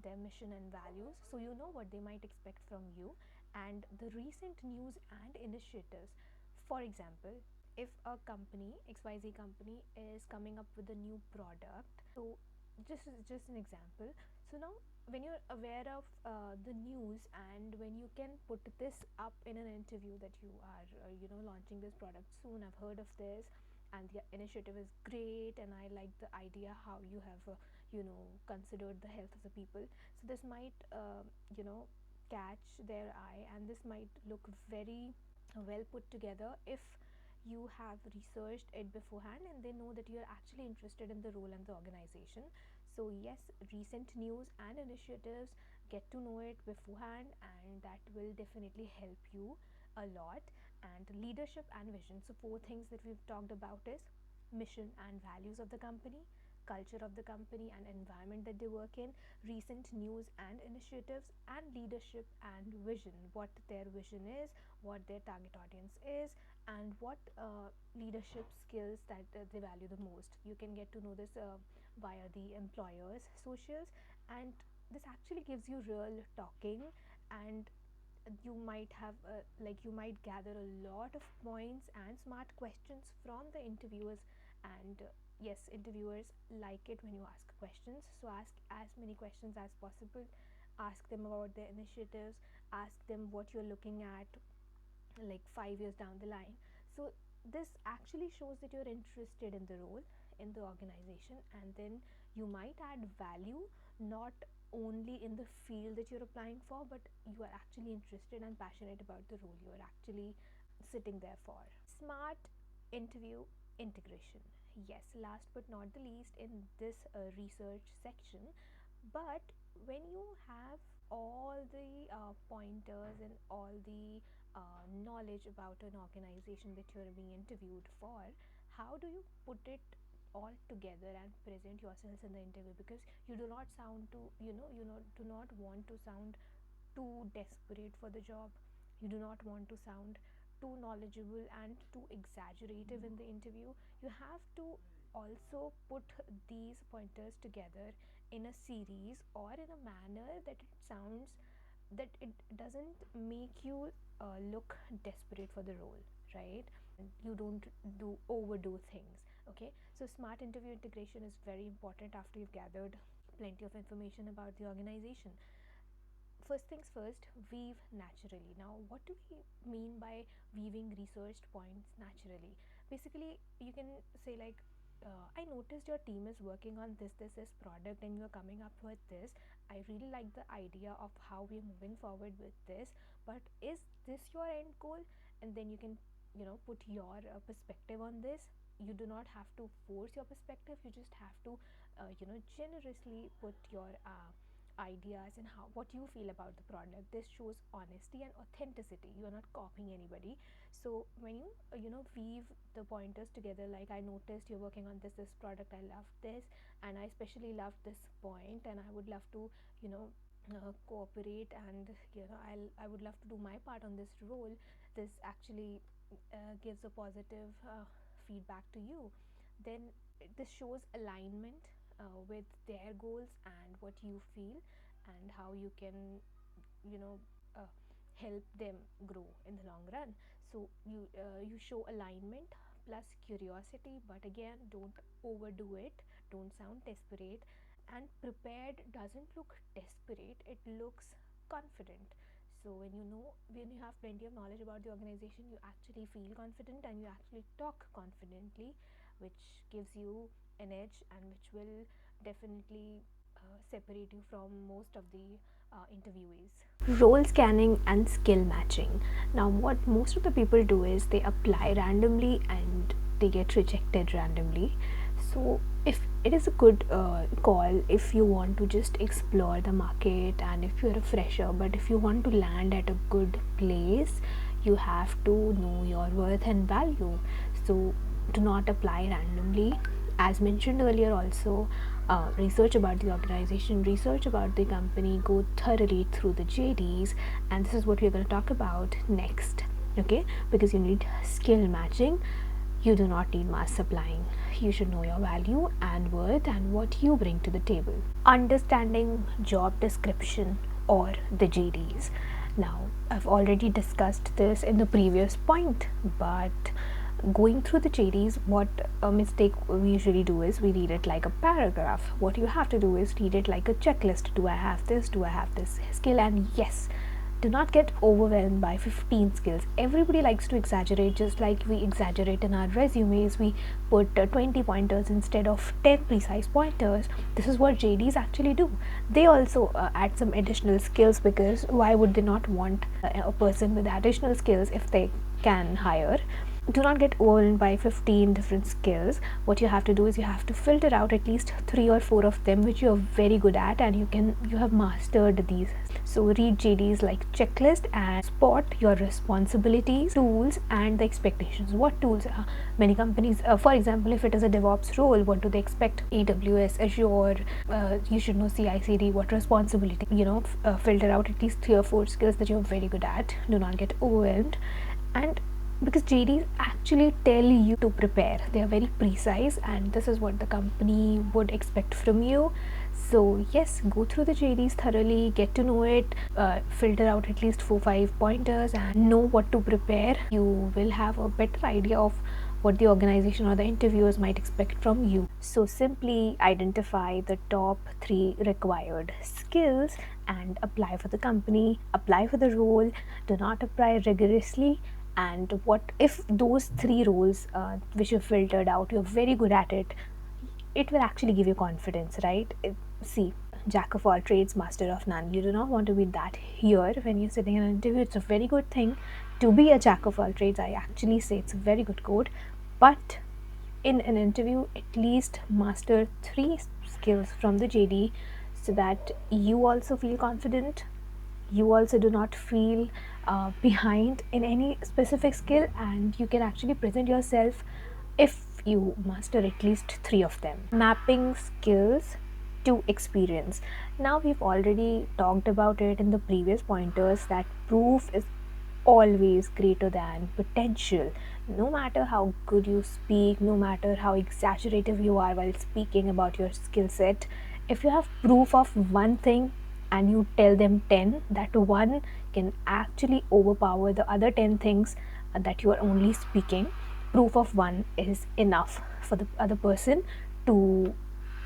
their mission and values, so you know what they might expect from you, and the recent news and initiatives. For example, if a company, XYZ company, is coming up with a new product, so just an example. So now when you're aware of the news, and when you can put this up in an interview that you are launching this product soon, I've heard of this, and the initiative is great, and I like the idea how you have considered the health of the people. So this might catch their eye, and this might look very well put together if you have researched it beforehand and they know that you are actually interested in the role and the organization. So yes, recent news and initiatives, get to know it beforehand, and that will definitely help you a lot. And leadership and vision. So four things that we've talked about is mission and values of the company, culture of the company and environment that they work in, recent news and initiatives, and leadership and vision, what their vision is, what their target audience is, and what leadership skills that they value the most. You can get to know this via the employer's socials, and this actually gives you real talking, and you might have you might gather a lot of points and smart questions from the interviewers. And yes, interviewers like it when you ask questions, so ask as many questions as possible. Ask them about their initiatives, ask them what you're looking at like 5 years down the line. So this actually shows that you're interested in the role, in the organization, and then you might add value, not only in the field that you're applying for, but you are actually interested and passionate about the role you're actually sitting there for. Smart interview integration. Yes, last but not the least in this research section, but when you have all the pointers and all the knowledge about an organization that you're being interviewed for, how do you put it all together and present yourselves in the interview? Because you do not sound to do not want to sound too desperate for the job. You do not want to sound too knowledgeable and too exaggerative in the interview. You have to also put these pointers together in a series or in a manner that it sounds, that it doesn't make you look desperate for the role, right? And you don't overdo things. Okay, so smart interview integration is very important after you've gathered plenty of information about the organization. First things first, weave naturally. Now what do we mean by weaving researched points naturally? Basically you can say like, I noticed your team is working on this product and you're coming up with this. I really like the idea of how we're moving forward with this, but is this your end goal? And then you can put your perspective on this. You do not have to force your perspective, you just have to generously put your ideas and how what you feel about the product. This shows honesty and authenticity. You are not copying anybody. So when you weave the pointers together, like, I noticed you're working on this product, I love this, and I especially love this point, and I would love to cooperate, and I would love to do my part on this role. This actually gives a positive feedback to you. Then this shows alignment with their goals and what you feel, and how you can you know uh, help them grow in the long run. So you show alignment plus curiosity, but again, don't overdo it, don't sound desperate. And prepared doesn't look desperate, it looks confident. So when you have plenty of knowledge about the organization, you actually feel confident and you actually talk confidently, which gives you an edge, and which will definitely separate you from most of the interviewees. Role scanning and skill matching. Now, what most of the people do is they apply randomly and they get rejected randomly. So, if it is a good call if you want to just explore the market and if you're a fresher, but if you want to land at a good place, you have to know your worth and value. So, do not apply randomly. As mentioned earlier, also research about the organization, research about the company, go thoroughly through the JDs, and this is what we're going to talk about next. Okay, because you need skill matching, you do not need mass supplying. You should know your value and worth and what you bring to the table. Understanding job description or the JDs. Now, I've already discussed this in the previous point, but going through the JDs, what a mistake we usually do is we read it like a paragraph. What you have to do is read it like a checklist. Do I have this? Do I have this skill? And yes, do not get overwhelmed by 15 skills. Everybody likes to exaggerate, just like we exaggerate in our resumes. We put 20 pointers instead of 10 precise pointers. This is what JDs actually do. They also add some additional skills, because why would they not want a person with additional skills if they can hire? Do not get overwhelmed by 15 different skills. What you have to do is you have to filter out at least 3 or 4 of them which you are very good at, and you have mastered these. So read JDs like checklist and spot your responsibilities, tools, and the expectations. What tools? Many companies, for example, if it is a DevOps role, what do they expect? AWS, Azure, you should know CI/CD. What responsibility? Filter out at least 3 or 4 skills that you're very good at. Do not get overwhelmed. And because JDs actually tell you to prepare, they are very precise, and this is what the company would expect from you. So yes, go through the JDs thoroughly, get to know it, filter out at least 4-5 pointers, and know what to prepare. You will have a better idea of what the organization or the interviewers might expect from you. So simply identify the top 3 required skills and apply for the company, apply for the role. Do not apply rigorously. And what if those 3 roles which you filtered out, you're very good at it, it will actually give you confidence, right? See, jack of all trades, master of none. You do not want to be that here when you're sitting in an interview. It's a very good thing to be a jack of all trades. I actually say it's a very good code, but in an interview, at least master 3 skills from the JD, so that you also feel confident, you also do not feel behind in any specific skill, and you can actually present yourself if you master at least 3 of them. Mapping skills to experience. Now, we've already talked about it in the previous pointers that proof is always greater than potential. No matter how good you speak, no matter how exaggerative you are while speaking about your skill set, if you have proof of one thing and you tell them 10, that one can actually overpower the other 10 things that you are only speaking. Proof of one is enough for the other person to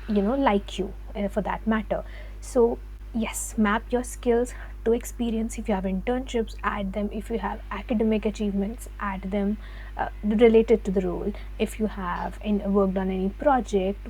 like you, for that matter. So yes, map your skills to experience. If you have internships, add them. If you have academic achievements, add them related to the role. If you have worked on any project,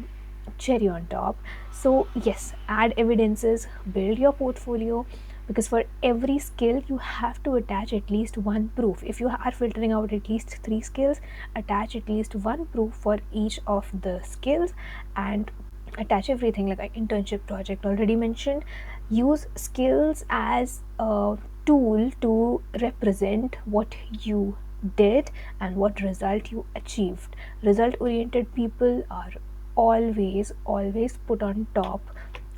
cherry on top. So yes, add evidences, build your portfolio, because for every skill you have to attach at least one proof. If you are filtering out at least 3 skills, attach at least one proof for each of the skills, and attach everything like an internship, project already mentioned. Use skills as a tool to represent what you did and what result you achieved. Result oriented people are always put on top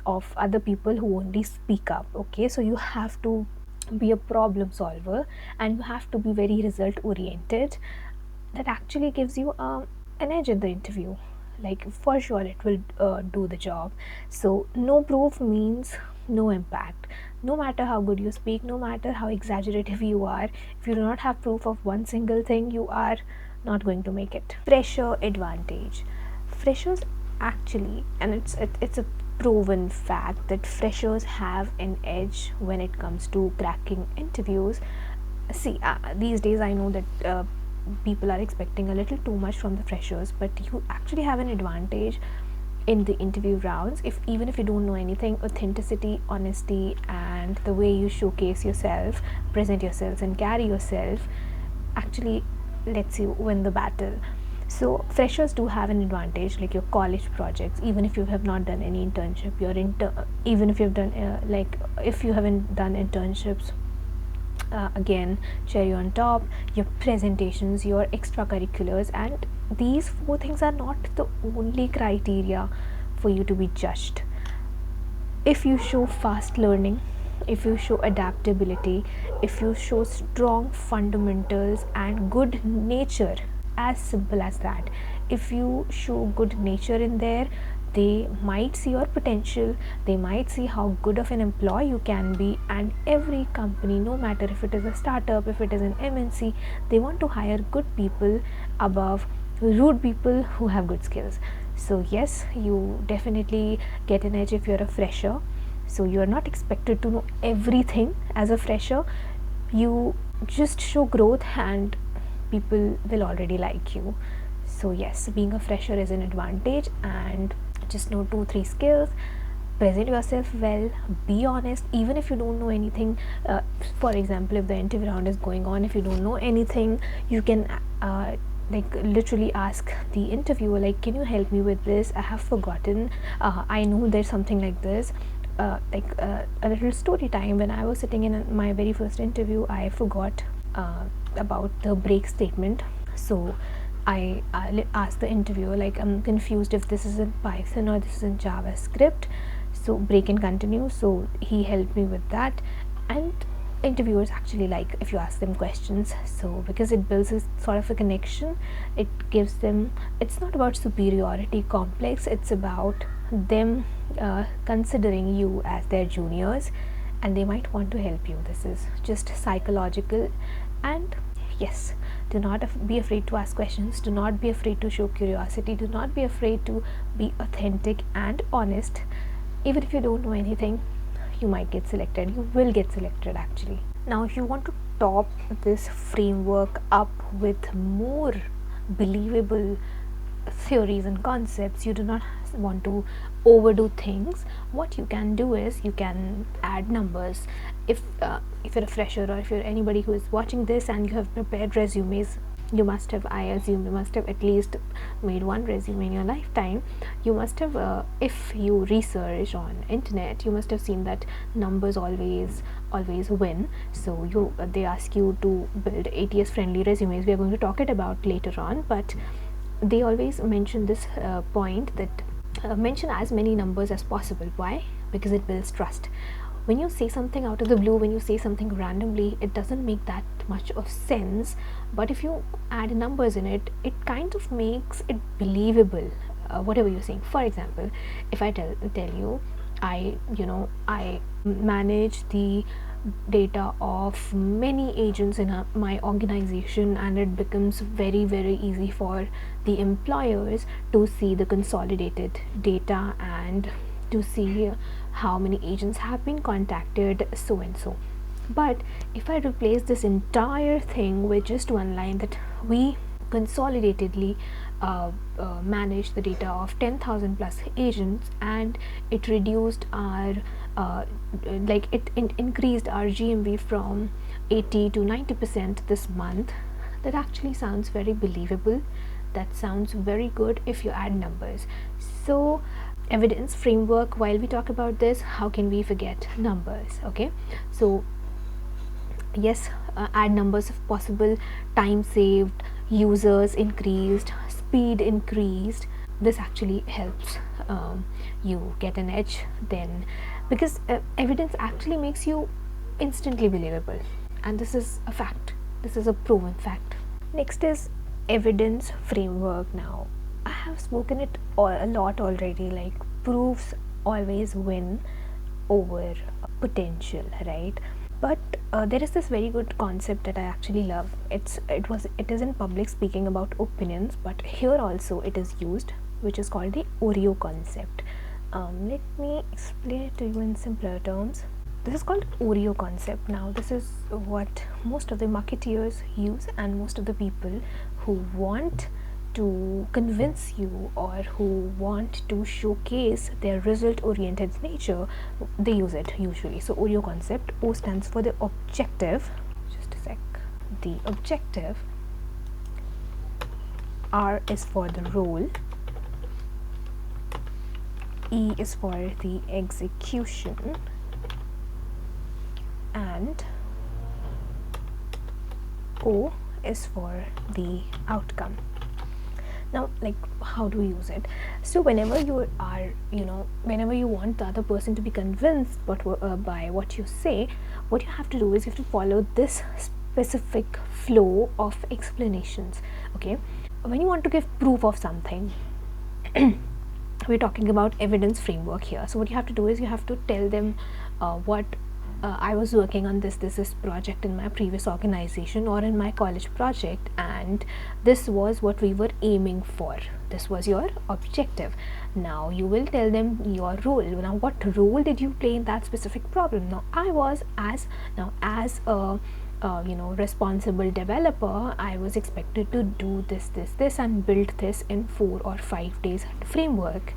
of other people who only speak up. Okay, so you have to be a problem solver, and you have to be very result oriented. That actually gives you an edge in the interview. Like, for sure it will do the job. So no proof means no impact. No matter how good you speak, no matter how exaggerative you are, if you do not have proof of one single thing, you are not going to make it. Fresher advantage. Freshers actually, and it's a proven fact that freshers have an edge when it comes to cracking interviews. See, these days I know that people are expecting a little too much from the freshers, but you actually have an advantage in the interview rounds. If even if you don't know anything, authenticity, honesty, and the way you showcase yourself, present yourselves, and carry yourself actually lets you win the battle. So freshers do have an advantage, like your college projects. Even if you have not done any internship, even if you've done if you haven't done internships Again, cherry on top, your presentations, your extracurriculars, and these four things are not the only criteria for you to be judged. If you show fast learning, if you show adaptability, if you show strong fundamentals and good nature, as simple as that, if you show good nature in there, they might see your potential, they might see how good of an employee you can be. And every company, no matter if it is a startup, if it is an MNC, they want to hire good people above rude people who have good skills. So yes, you definitely get an edge if you're a fresher. So you are not expected to know everything as a fresher. You just show growth and people will already like you. So yes, being a fresher is an advantage, and just know 2 3 skills. Present yourself well, be honest even if you don't know anything. For example, if the interview round is going on, if you don't know anything, you can like literally ask the interviewer, like, can you help me with this, I have forgotten, I know there's something like this. A little story time. When I was sitting in my very first interview, I forgot about the break statement. So I asked the interviewer, like, I'm confused if this is in Python or this is in JavaScript, so break and continue. So he helped me with that. And interviewers actually like if you ask them questions, so because it builds a sort of a connection, it gives them, it's not about superiority complex, it's about them considering you as their juniors, and they might want to help you. This is just psychological. And yes, do not be afraid to ask questions, do not be afraid to show curiosity, do not be afraid to be authentic and honest. Even if you don't know anything, you might get selected, you will get selected actually. Now if you want to top this framework up with more believable theories and concepts, you do not want to overdo things, what you can do is you can add numbers. If you're a fresher, or if you're anybody who is watching this and you have prepared resumes, you must have, I assume you must have at least made one resume in your lifetime. You must have, if you research on internet, you must have seen that numbers always win. So they ask you to build ATS friendly resumes. We are going to talk it about later on, but they always mention this point that mention as many numbers as possible. Why? Because it builds trust. When you say something out of the blue, when you say something randomly, it doesn't make that much of sense. But if you add numbers in it, it kind of makes it believable, whatever you're saying. For example, if I tell you, I manage the data of many agents in my organization, and it becomes very very easy for the employers to see the consolidated data and to see how many agents have been contacted, so and so. But if I replace this entire thing with just one line, that we consolidatedly manage the data of 10,000 plus agents, and it reduced our it increased our GMV from 80 to 90% this month, that actually sounds very believable. That sounds very good if you add numbers. So evidence framework, while we talk about this, how can we forget numbers? Okay, so yes, add numbers if possible. Time saved, users increased, speed increased. This actually helps you get an edge then, because evidence actually makes you instantly believable, and this is a fact, this is a proven fact. Next is evidence framework. Now I have spoken it a lot already, like proofs always win over potential, right? But there is this very good concept that I actually love. It is in public speaking about opinions, but here also it is used, which is called the Oreo concept. Let me explain it to you in simpler terms. This is called Oreo concept. Now this is what most of the marketeers use, and most of the people who want to convince you or who want to showcase their result oriented nature, they use it usually. So Oreo concept, O stands for the objective, just a sec, the objective, R is for the role, E is for the execution, and O is for the outcome. Now, like, how do we use it? So whenever you are, whenever you want the other person to be convinced by what you say, what you have to do is you have to follow this specific flow of explanations. Okay, when you want to give proof of something, we're talking about evidence framework here. So what you have to do is you have to tell them what I was working on this project in my previous organization or in my college project, and this was what we were aiming for. This was your objective. Now you will tell them your role. Now, what role did you play in that specific problem? Now, I was as a responsible developer, I was expected to do this and build this in 4 or 5 days framework.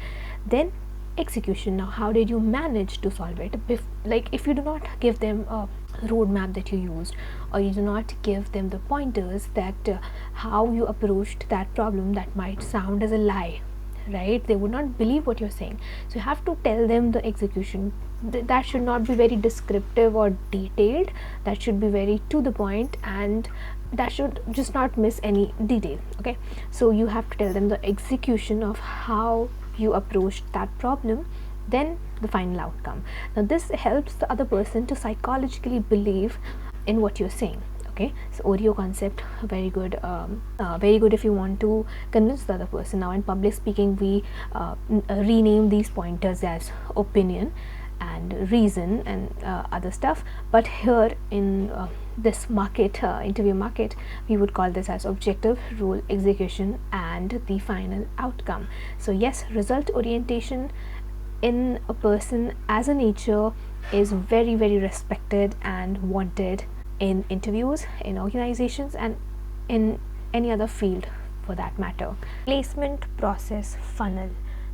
Then execution. Now, how did you manage to solve it? If you do not give them a roadmap that you used, or you do not give them the pointers that how you approached that problem, that might sound as a lie, right? They would not believe what you're saying. So you have to tell them the execution. That should not be very descriptive or detailed. That should be very to the point, and that should just not miss any detail. Okay, so you have to tell them the execution of how you approached that problem, then the final outcome. Now, this helps the other person to psychologically believe in what you're saying. Okay, so Oreo concept, very good, very good if you want to convince the other person. Now, in public speaking, we rename these pointers as opinion and reason and other stuff, but here in this interview market, we would call this as objective, role, execution, and the final outcome. So yes, result orientation in a person as a nature is very, very respected and wanted in interviews, in organizations, and in any other field for that matter. Placement process funnel.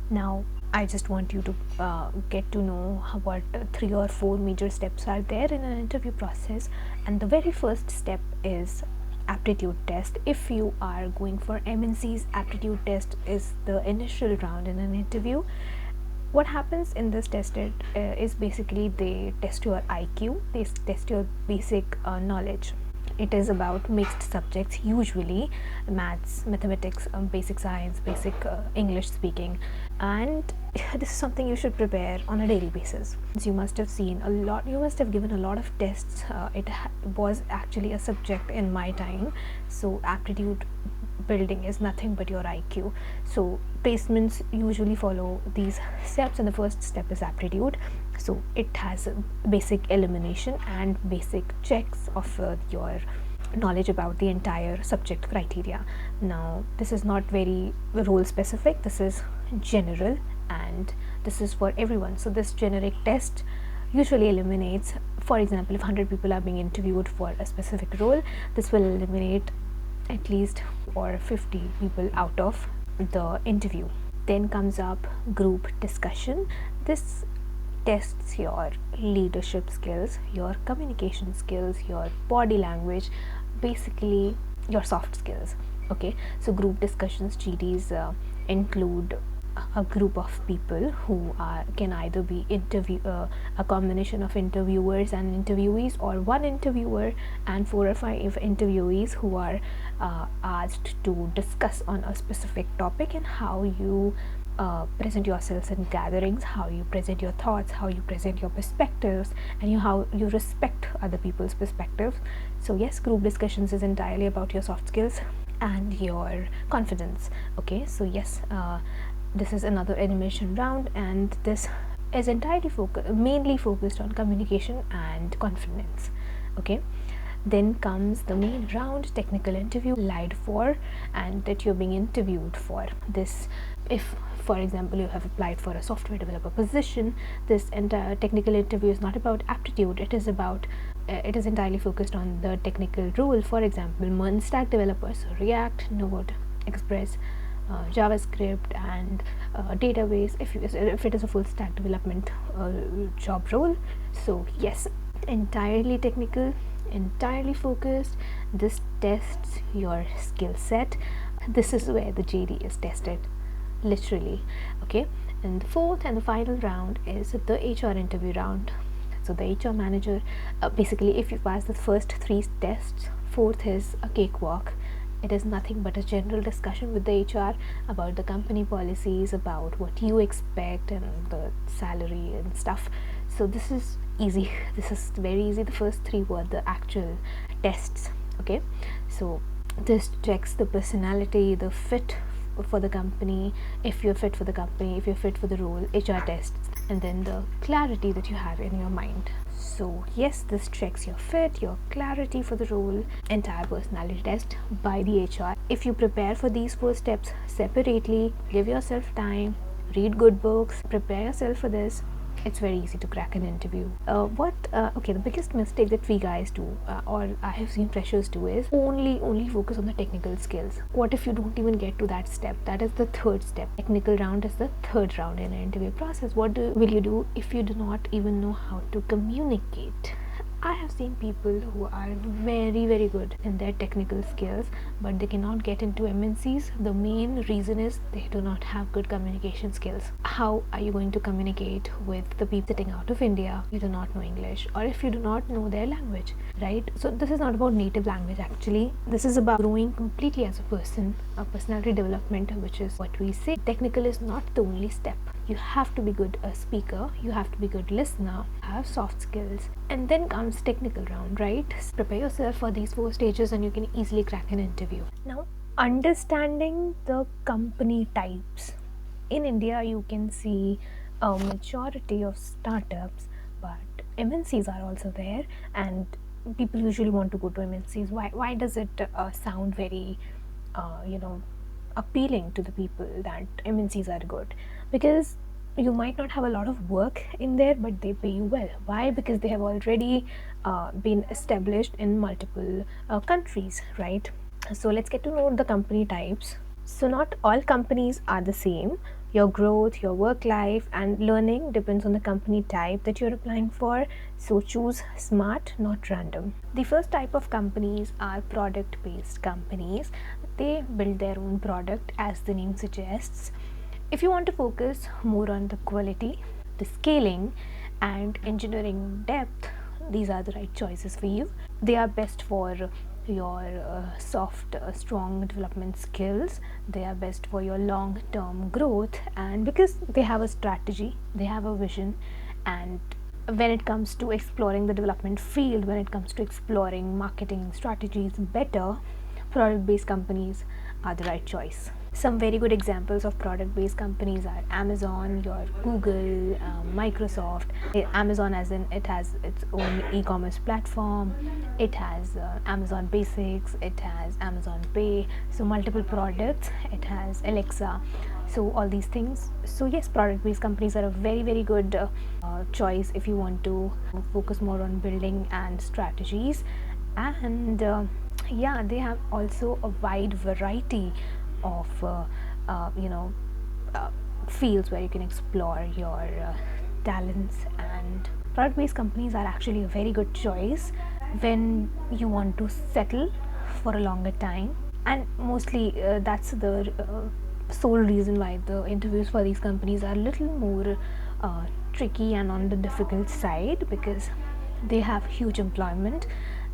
Now, I just want you to get to know what 3 or 4 major steps are there in an interview process. And the very first step is aptitude test. If you are going for MNC's, aptitude test is the initial round in an interview. What happens in this test is basically they test your IQ, they test your basic knowledge. It is about mixed subjects, usually maths, mathematics, basic science, basic English speaking, and this is something you should prepare on a daily basis. You must have seen a lot, you must have given a lot of tests. It was actually a subject in my time, so aptitude building is nothing but your IQ. So placements usually follow these steps, and the first step is aptitude. So it has basic elimination and basic checks of your knowledge about the entire subject criteria. Now, this is not very role specific, this is general, and this is for everyone. So this generic test usually eliminates, for example, if 100 people are being interviewed for a specific role, this will eliminate at least or 50 people out of the interview. Then comes up group discussion. This tests your leadership skills, your communication skills, your body language, basically your soft skills. Okay, so group discussions, GDs, include a group of people who can either be a combination of interviewers and interviewees, or one interviewer and 4 or 5 interviewees who are asked to discuss on a specific topic, and how you present yourselves in gatherings, how you present your thoughts, how you present your perspectives, and how you respect other people's perspectives. So yes, group discussions is entirely about your soft skills and your confidence. Okay, so yes, this is another animation round, and this is entirely mainly focused on communication and confidence. Okay, then comes the main round, technical interview, lied for, and that you're being interviewed for. This, if for example you have applied for a software developer position, this entire technical interview is not about aptitude, it is about it is entirely focused on the technical role. For example, MERN stack developers, React, Node, Express, JavaScript, and database, if it is a full stack development job role. So yes, entirely technical, entirely focused. This tests your skill set. This is where the JD is tested, literally. Okay, and the fourth and the final round is the HR interview round. So the HR manager, basically if you pass the first 3 tests, fourth is a cakewalk. It is nothing but a general discussion with the HR about the company policies, about what you expect, and the salary and stuff. So this is easy. This is very easy. The first three were the actual tests. Okay, so this checks the personality, the fit for the company, if you're fit for the company, if you're fit for the role, HR tests, and then the clarity that you have in your mind. So yes, this checks your fit, your clarity for the role, entire personality test by the HR. If you prepare for these four steps separately, give yourself time, read good books, prepare yourself for this, it's very easy to crack an interview. Okay, the biggest mistake that we guys do, or I have seen freshers do, is only focus on the technical skills. What if you don't even get to that step? That is the third step. Technical round is the third round in an interview process. Will you do if you do not even know how to communicate? I have seen people who are very, very good in their technical skills, but they cannot get into MNCs. The main reason is they do not have good communication skills. How are you going to communicate with the people sitting out of India? You do not know English, or if you do not know their language, right? So this is not about native language actually. This is about growing completely as a person, a personality development, which is what we say. Technical is not the only step. You have to be good a speaker, you have to be good listener, have soft skills, and then comes technical round, right? Prepare yourself for these four stages and you can easily crack an interview. Now, understanding the company types. In India, you can see a majority of startups, but MNCs are also there, and people usually want to go to MNCs. Why does it sound very, you know, appealing to the people that MNCs are good? Because you might not have a lot of work in there, but they pay you well. Why? Because they have already been established in multiple countries, right? So let's get to know the company types. So not all companies are the same. Your growth, your work life, and learning depends on the company type that you're applying for. So choose smart, not random. The first type of companies are product-based companies. They build their own product, as the name suggests. If you want to focus more on the quality, the scaling, and engineering depth, these are the right choices for you. They are best for your soft, strong development skills. They are best for your long term growth, and because they have a strategy, they have a vision, and when it comes to exploring the development field, when it comes to exploring marketing strategies better, product based companies are the right choice. Some very good examples of product based companies are Amazon, your Google, Microsoft. Amazon, as in it has its own e-commerce platform, it has Amazon Basics, it has Amazon Pay, so multiple products, it has Alexa, so all these things. So yes, product based companies are a very, very good choice if you want to focus more on building and strategies. And yeah, they have also a wide variety of fields where you can explore your talents, and product based companies are actually a very good choice when you want to settle for a longer time, and mostly that's the sole reason why the interviews for these companies are a little more tricky and on the difficult side, because they have huge employment,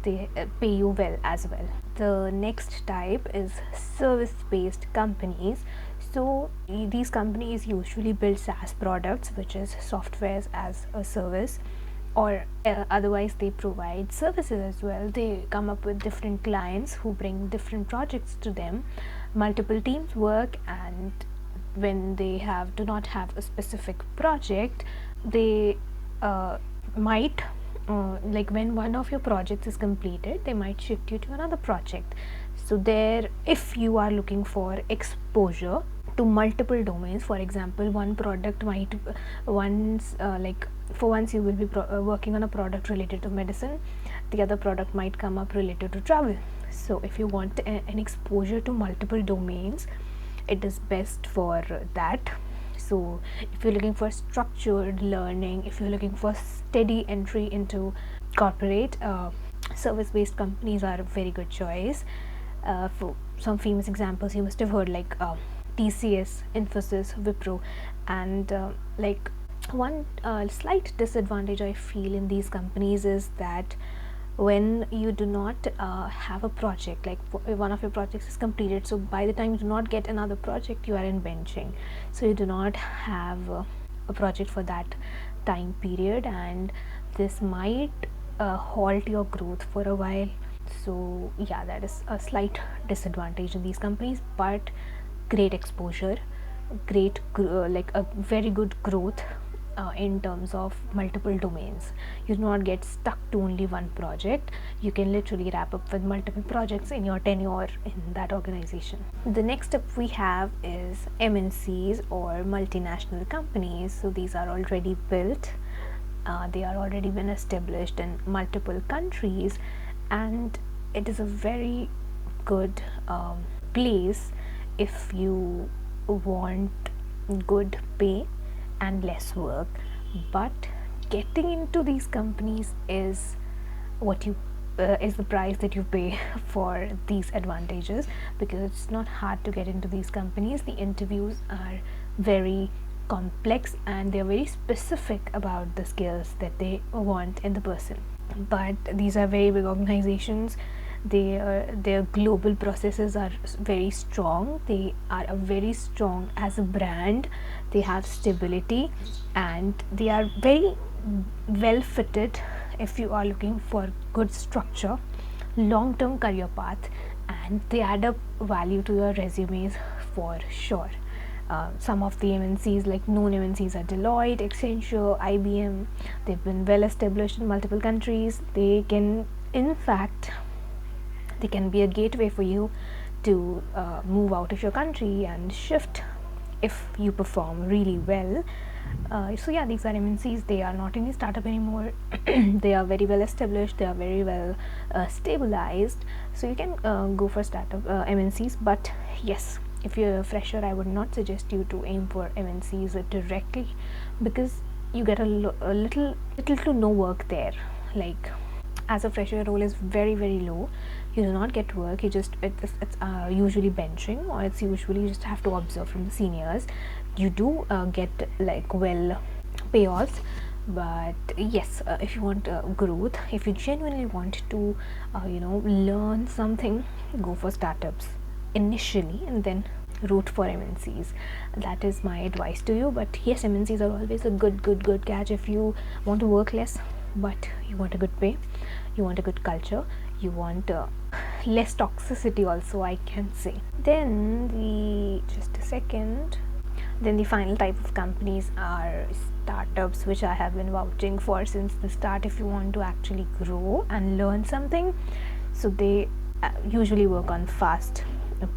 they pay you well as well. The next type is service based companies. So these companies usually build SaaS products, which is softwares as a service, or otherwise they provide services as well. They come up with different clients who bring different projects to them. Multiple teams work, and when they do not have a specific project, they might like when one of your projects is completed, they might shift you to another project. So there, if you are looking for exposure to multiple domains, for example, one product might for once you will be working on a product related to medicine, the other product might come up related to travel. So if you want an exposure to multiple domains, it is best for that. So if you're looking for structured learning, if you're looking for steady entry into corporate, service based companies are a very good choice. For some famous examples you must have heard, like TCS, Infosys, Wipro, and like one slight disadvantage I feel in these companies is that when you do not have a project, like one of your projects is completed, so by the time you do not get another project, you are in benching. So you do not have a project for that time period, and this might halt your growth for a while. So yeah, that is a slight disadvantage in these companies, but great exposure, great like a very good growth in terms of multiple domains. You do not get stuck to only one project. You can literally wrap up with multiple projects in your tenure in that organization. The next step we have is MNCs or multinational companies. So these are already built, they are already been established in multiple countries, and it is a very good place if you want good pay and less work. But getting into these companies is what you is the price that you pay for these advantages, because it's not hard to get into these companies. The interviews are very complex and they're very specific about the skills that they want in the person. But these are very big organizations. Their global processes are very strong. They are a very strong as a brand. They have stability, and they are very well fitted if you are looking for good structure, long term career path, and they add up value to your resumes for sure. Some of the MNCs, like known MNCs, are Deloitte, Accenture, IBM. They've been well established in multiple countries. They can, in fact, they can be a gateway for you to move out of your country and shift if you perform really well. So yeah, these are MNCs. They are not in the startup anymore. They are very well established. They are very well stabilized. So you can go for startup MNCs. But yes, if you're a fresher, I would not suggest you to aim for MNCs directly, because you get a little to no work there. Like, as a fresher, your role is very low. You do not get work. You just it's usually benching, or it's usually you just have to observe from the seniors. You do get like well payoffs, but yes, if you want growth, if you genuinely want to learn something, go for startups initially and then root for MNCs. That is my advice to you. But yes, MNCs are always a good catch if you want to work less, but you want a good pay, you want a good culture, you want less toxicity also, I can say. Then the just a second then the final type of companies are startups, which I have been vouching for since the start. If you want to actually grow and learn something, so they usually work on fast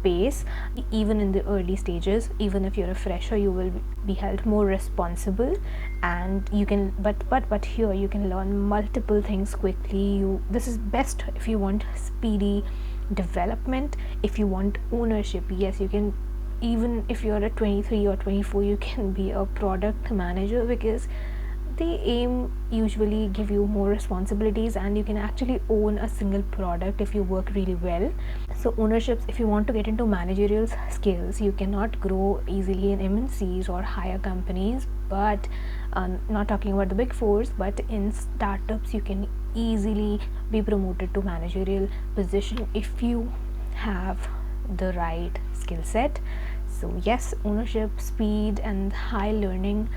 pace. Even in the early stages, even if you're a fresher, you will be held more responsible, and you can but here you can learn multiple things quickly. This is best if you want speedy development. If you want ownership, yes, you can. Even if you're at 23 or 24, you can be a product manager, because they aim usually give you more responsibilities, and you can actually own a single product if you work really well. So ownerships, if you want to get into managerial skills, you cannot grow easily in MNCs or higher companies, but not talking about the big fours, but in startups you can easily be promoted to managerial position if you have the right skill set. So yes, ownership, speed, and high learning,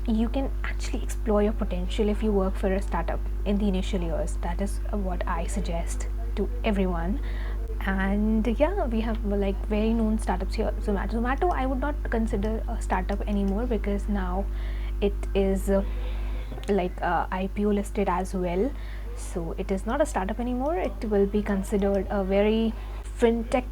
you can actually explore your potential if you work for a startup in the initial years. That is what I suggest to everyone. And yeah, we have like very known startups here. Zomato I would not consider a startup anymore, because now it is IPO listed as well, so it is not a startup anymore. It will be considered a very fintech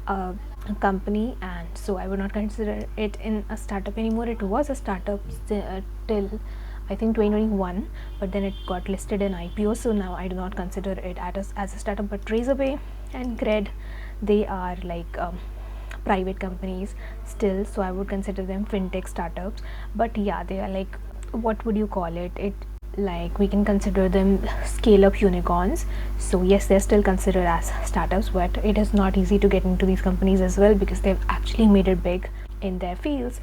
uh, company, and so I would not consider it in a startup anymore. It was a startup till I think 2021, but then it got listed in IPO, so now I do not consider it as a startup. But Razorpay and Cred, they are like private companies still, so I would consider them fintech startups. But yeah, they are like, what would you call it, like we can consider them scale up unicorns. So yes, they're still considered as startups, but it is not easy to get into these companies as well, because they've actually made it big in their fields.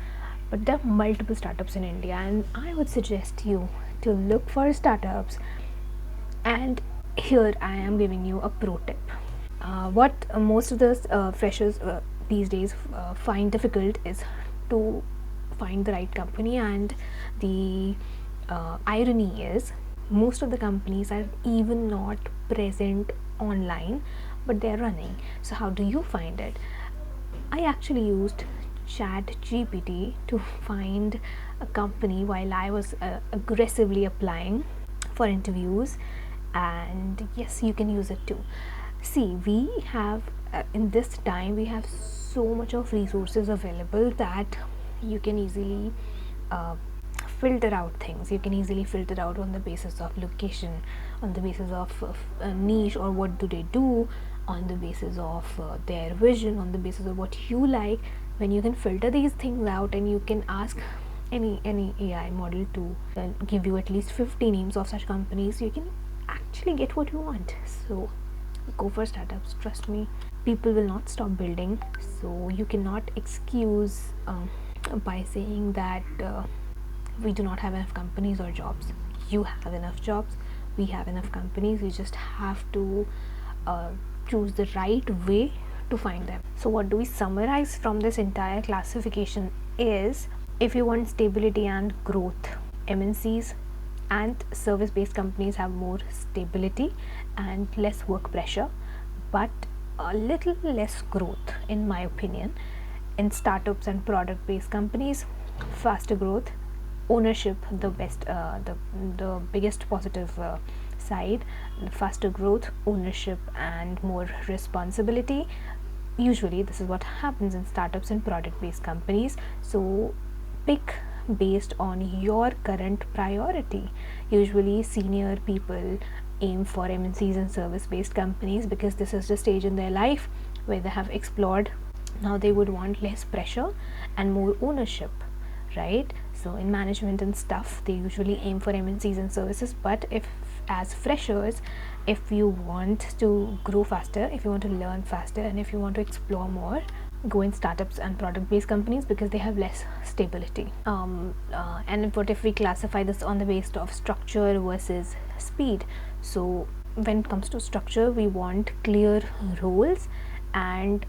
But there are multiple startups in India, and I would suggest you to look for startups and Here I am giving you a pro tip. What most of the freshers these days find difficult is to find the right company, and the irony is most of the companies are even not present online, but they're running. So how do you find it? I actually used chat gpt to find a company while I was aggressively applying for interviews, and yes, you can use it too. See, we have in this time we have so much of resources available that you can easily uh, filter out things. You can easily filter out on the basis of location, on the basis of niche, or what do they do, on the basis of their vision, on the basis of what you like. When you can filter these things out, and you can ask any AI model to give you at least 50 names of such companies, you can actually get what you want. So go for startups, trust me. People will not stop building, so you cannot excuse by saying that we do not have enough companies or jobs. You have enough jobs, we have enough companies. You just have to uh, choose the right way to find them. So what do we summarize from this entire classification is, if you want stability and growth, MNCs and service based companies have more stability and less work pressure, but a little less growth, in my opinion. In startups and product based companies, faster growth, ownership, the biggest positive side, faster growth, ownership, and more responsibility. Usually this is what happens in startups and product based companies. So pick based on your current priority. Usually senior people aim for MNCs and service based companies because this is the stage in their life where they have explored. Now they would want less pressure and more ownership, right? So in management and stuff, they usually aim for MNCs and services. But if, as freshers, if you want to grow faster, if you want to learn faster, and if you want to explore more, go in startups and product based companies because they have less stability. And what if we classify this on the basis of structure versus speed? So when it comes to structure, we want clear roles and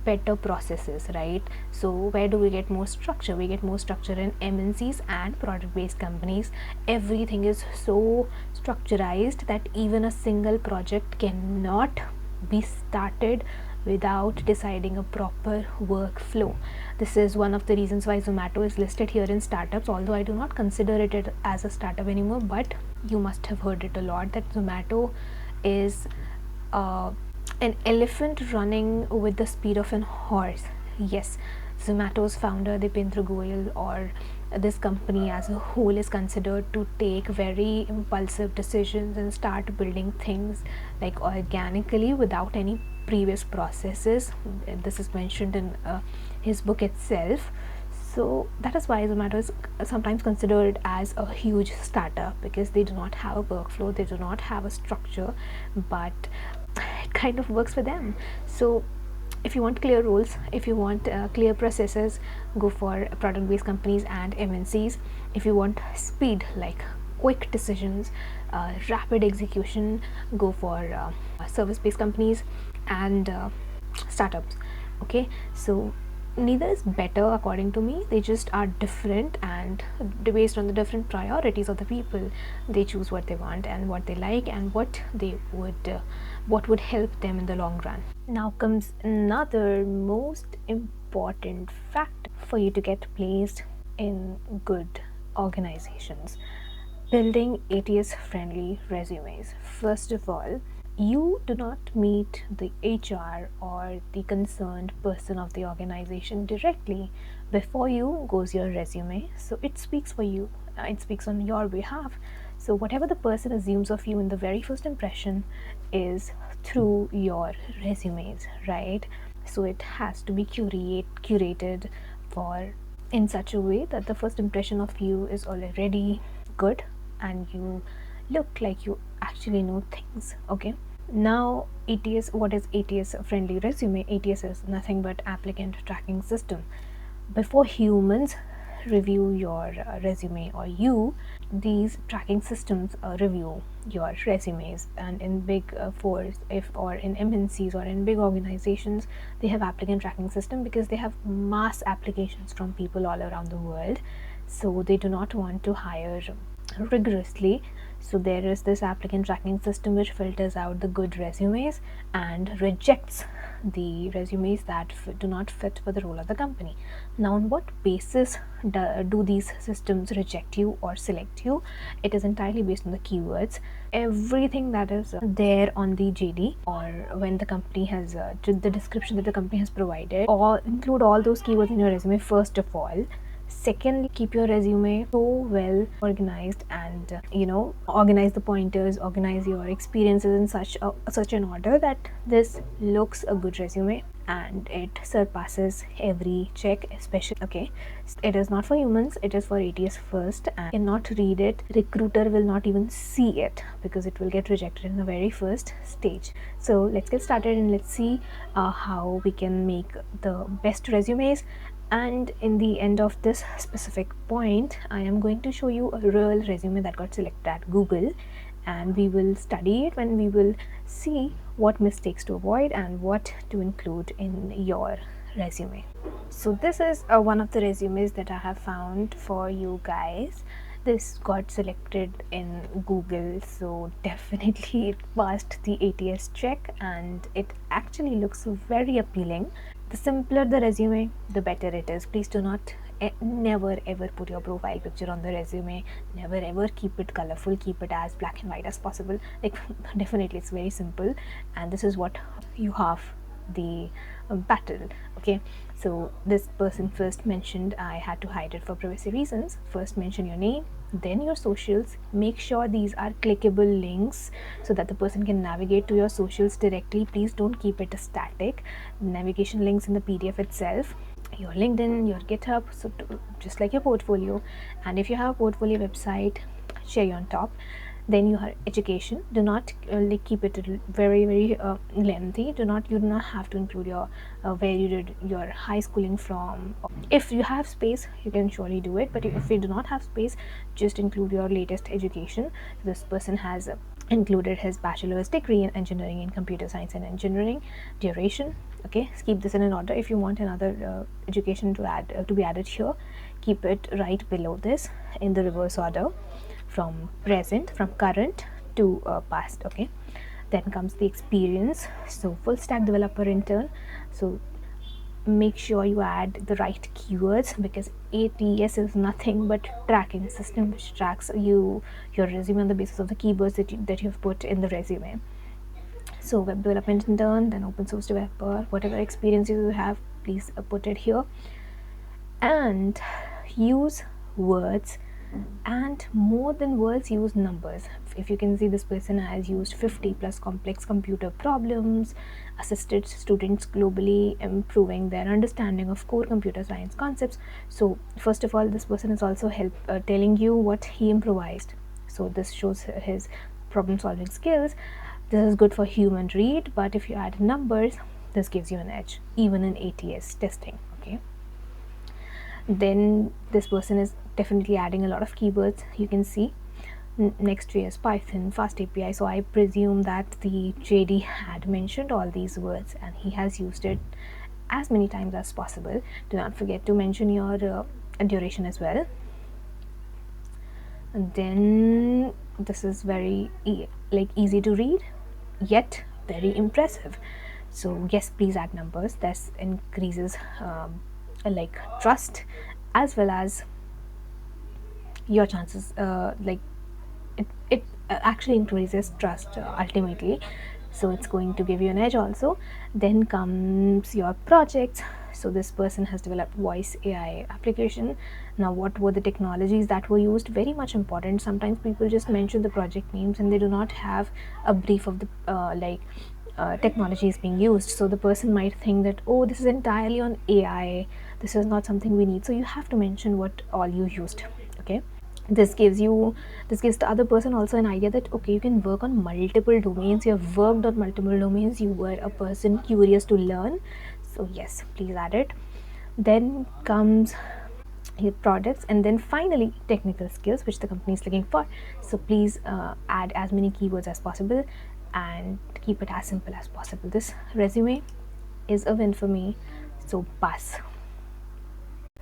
better processes, right? So where do we get more structure? We get more structure in MNCs and product based companies. Everything is so structurized that even a single project cannot be started without deciding a proper workflow. This is one of the reasons why Zomato is listed here in startups, although I do not consider it as a startup anymore. But you must have heard it a lot that Zomato is uh, an elephant running with the speed of an horse. Yes, Zomato's founder Dipendra Goyal, or this company as a whole, is considered to take very impulsive decisions and start building things like organically without any previous processes. This is mentioned in his book itself. So that is why Zomato is sometimes considered as a huge startup, because they do not have a workflow, they do not have a structure, but it kind of works for them. So if you want clear rules, if you want clear processes, go for product based companies and MNCs. If you want speed, like quick decisions, rapid execution, go for service based companies and startups. Okay, so neither is better according to me. They just are different, and based on the different priorities of the people, they choose what they want and what they like and what would help them in the long run. Now comes another most important factor for you to get placed in good organizations: building ATS friendly resumes. First of all, you do not meet the HR or the concerned person of the organization directly. Before you goes your resume, so it speaks for you, it speaks on your behalf. So whatever the person assumes of you in the very first impression is through your resumes, right? So it has to be curated for in such a way that the first impression of you is already good and you look like you actually know things. Okay, now ATS, what is ATS friendly resume? ATS is nothing but applicant tracking system. Before humans review your resume, or these tracking systems review your resumes. And in big fours, if or in MNCs or in big organizations, they have applicant tracking system because they have mass applications from people all around the world, so they do not want to hire rigorously. So there is this applicant tracking system which filters out the good resumes and rejects the resumes that do not fit for the role of the company. Now, on what basis do these systems reject you or select you? It is entirely based on the keywords. Everything that is there on the JD, or when the company has the description that the company has provided, or include all those keywords in your resume first of all. Secondly, keep your resume so well organized, and organize the pointers, organize your experiences in such an order that this looks a good resume and it surpasses every check, especially. Okay, it is not for humans, it is for ATS first, and cannot read it. Recruiter will not even see it because it will get rejected in the very first stage. So let's get started and let's see how we can make the best resumes. And in the end of this specific point, I am going to show you a real resume that got selected at Google, and we will study it when we will see what mistakes to avoid and what to include in your resume. So this is one of the resumes that I have found for you guys. This got selected in Google, so definitely it passed the ATS check, and it actually looks very appealing. The simpler the resume, the better it is. Please do not never ever put your profile picture on the resume. Never ever keep it colorful. Keep it as black and white as possible. Like definitely it's very simple, and this is what you have the battle. Okay, so this person first mentioned, I had to hide it for privacy reasons. First mention your name, then your socials. Make sure these are clickable links so that the person can navigate to your socials directly. Please don't keep it static. Navigation links in the PDF itself, your LinkedIn, your GitHub, so just like your portfolio. And if you have a portfolio website, share on top. Then your education, do not keep it very lengthy. You do not have to include your where you did your high schooling from. If you have space, you can surely do it, but if you do not have space, just include your latest education. This person has included his bachelor's degree in engineering in computer science and engineering. Duration, okay, keep this in an order. If you want another education to be added here, keep it right below this in the reverse order, from current to past. Okay, then comes the experience. So full stack developer intern. So make sure you add the right keywords, because ATS is nothing but tracking system which tracks your resume on the basis of the keywords that you've put in the resume. So web development intern, then open source developer, whatever experience you have, please put it here. And use words, and more than words, use numbers. If you can see, this person has used 50 plus complex computer problems, assisted students globally, improving their understanding of core computer science concepts. So first of all, this person is also telling you what he improvised. So this shows his problem solving skills. This is good for human read, but if you add numbers, this gives you an edge even in ATS testing. Okay, then this person is definitely adding a lot of keywords. You can see Next.js, Python, Fast API. So I presume that the JD had mentioned all these words and he has used it as many times as possible. Do not forget to mention your duration as well. And then this is very easy to read, yet very impressive. So yes, please add numbers. This increases trust, as well as your chances. It actually increases trust ultimately, so it's going to give you an edge also. Then comes your projects. So this person has developed voice AI application. Now, what were the technologies that were used? Very much important. Sometimes people just mention the project names and they do not have a brief of the technology is being used. So the person might think that, oh, this is entirely on AI, this is not something we need. So you have to mention what all you used. Okay, this gives the other person also an idea that, okay, you can work on multiple domains, you have worked on multiple domains, you were a person curious to learn. So yes, please add it. Then comes your products, and then finally technical skills which the company is looking for. So please add as many keywords as possible and keep it as simple as possible. This resume is a win for me, so pass.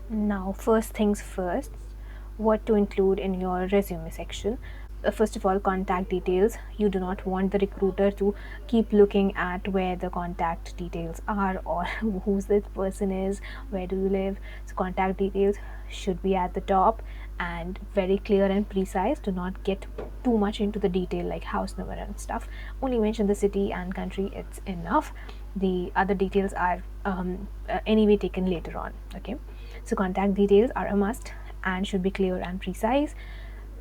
Now, first things first, what to include in your resume section. First of all, contact details. You do not want the recruiter to keep looking at where the contact details are or who's this person is, where do you live. So contact details should be at the top and very clear and precise. Do not get too much into the detail like house number and stuff. Only mention the city and country, it's enough. The other details are anyway taken later on. Okay, so contact details are a must and should be clear and precise.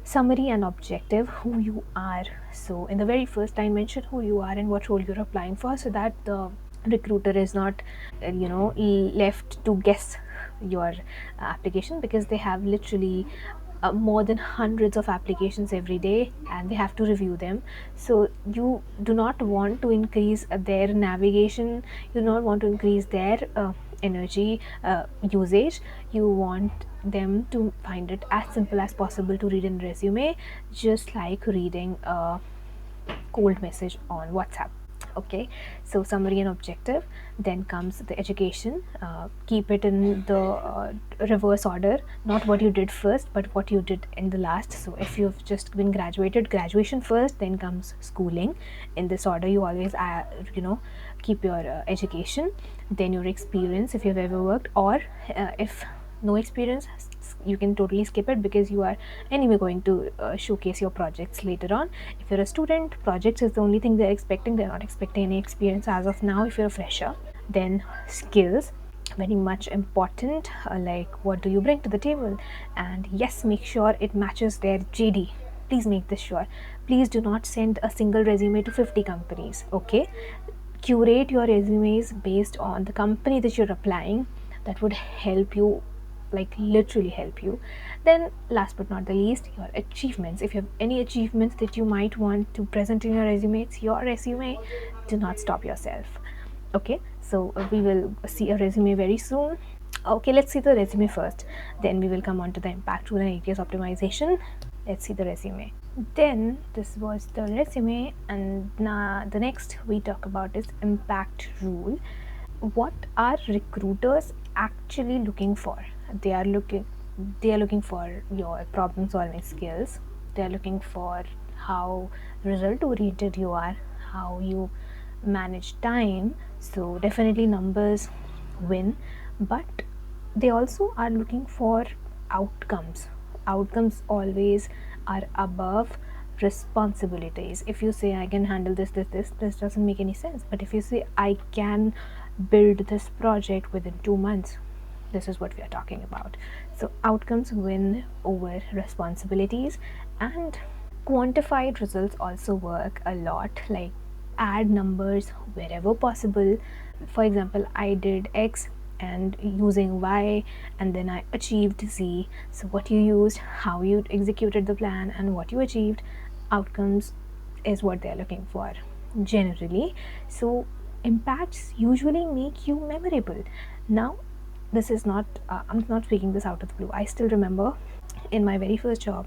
Summary and objective, who you are. So in the very first line, mention who you are and what role you're applying for, so that the recruiter is not left to guess your application, because they have literally more than hundreds of applications every day and they have to review them. So you do not want to increase their navigation, you do not want to increase their energy usage. You want them to find it as simple as possible to read in resume, just like reading a cold message on WhatsApp. Okay, so summary and objective, then comes the education. Keep it in the reverse order, not what you did first but what you did in the last. So if you've just been graduated, graduation first, then comes schooling. In this order you always keep your education, then your experience if you've ever worked, or if no experience, you can totally skip it because you are anyway going to showcase your projects later on. If you're a student, projects is the only thing they're expecting. They're not expecting any experience as of now if you're a fresher. Then skills, very much important, like what do you bring to the table, and yes, make sure it matches their JD. Please make this sure. Please do not send a single resume to 50 companies. Okay, curate your resumes based on the company that you're applying. That would help you, like literally help you. Then last but not the least, your achievements. If you have any achievements that you might want to present in your resume, it's your resume. Do not stop yourself. Okay, so we will see a resume very soon. Okay, let's see the resume first, then we will come on to the impact rule and ATS optimization. Let's see the resume. Then this was the resume, and now the next we talk about is impact rule. What are recruiters actually looking for? They are looking for your problem solving skills. They are looking for how result oriented you are, how you manage time. So definitely numbers win, but they also are looking for outcomes. Outcomes always are above responsibilities. If you say I can handle this doesn't make any sense. But if you say I can build this project within 2 months, this is what we are talking about. So outcomes win over responsibilities, and quantified results also work a lot, like add numbers wherever possible. For example, I did X and using Y, and then I achieved Z. So what you used, how you executed the plan, and what you achieved, outcomes is what they're looking for generally. So impacts usually make you memorable. Now this is not I'm not speaking this out of the blue. I still remember in my very first job,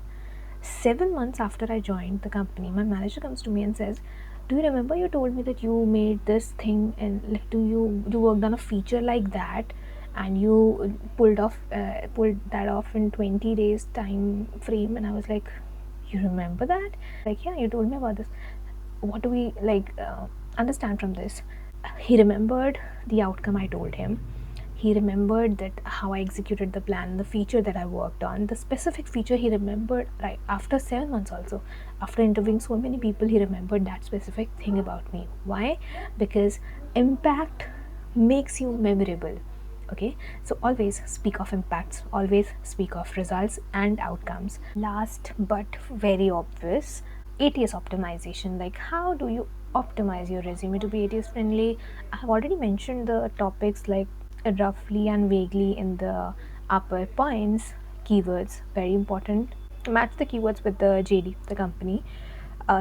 7 months after I joined the company, my manager comes to me and says, do you remember you told me that you made this thing, and like you worked on a feature like that, and you pulled that off in 20 days time frame? And I was like, you remember that? Like, yeah, you told me about this. What do we understand from this? He remembered the outcome I told him. He remembered that how I executed the plan, the feature that I worked on, the specific feature he remembered right after 7 months also. After interviewing so many people, he remembered that specific thing about me. Why? Because impact makes you memorable. Okay, so always speak of impacts, always speak of results and outcomes. Last but very obvious, ATS optimization. Like, how do you optimize your resume to be ATS friendly? I have already mentioned the topics like roughly and vaguely in the upper points. Keywords, very important. Match the keywords with the JD, the company.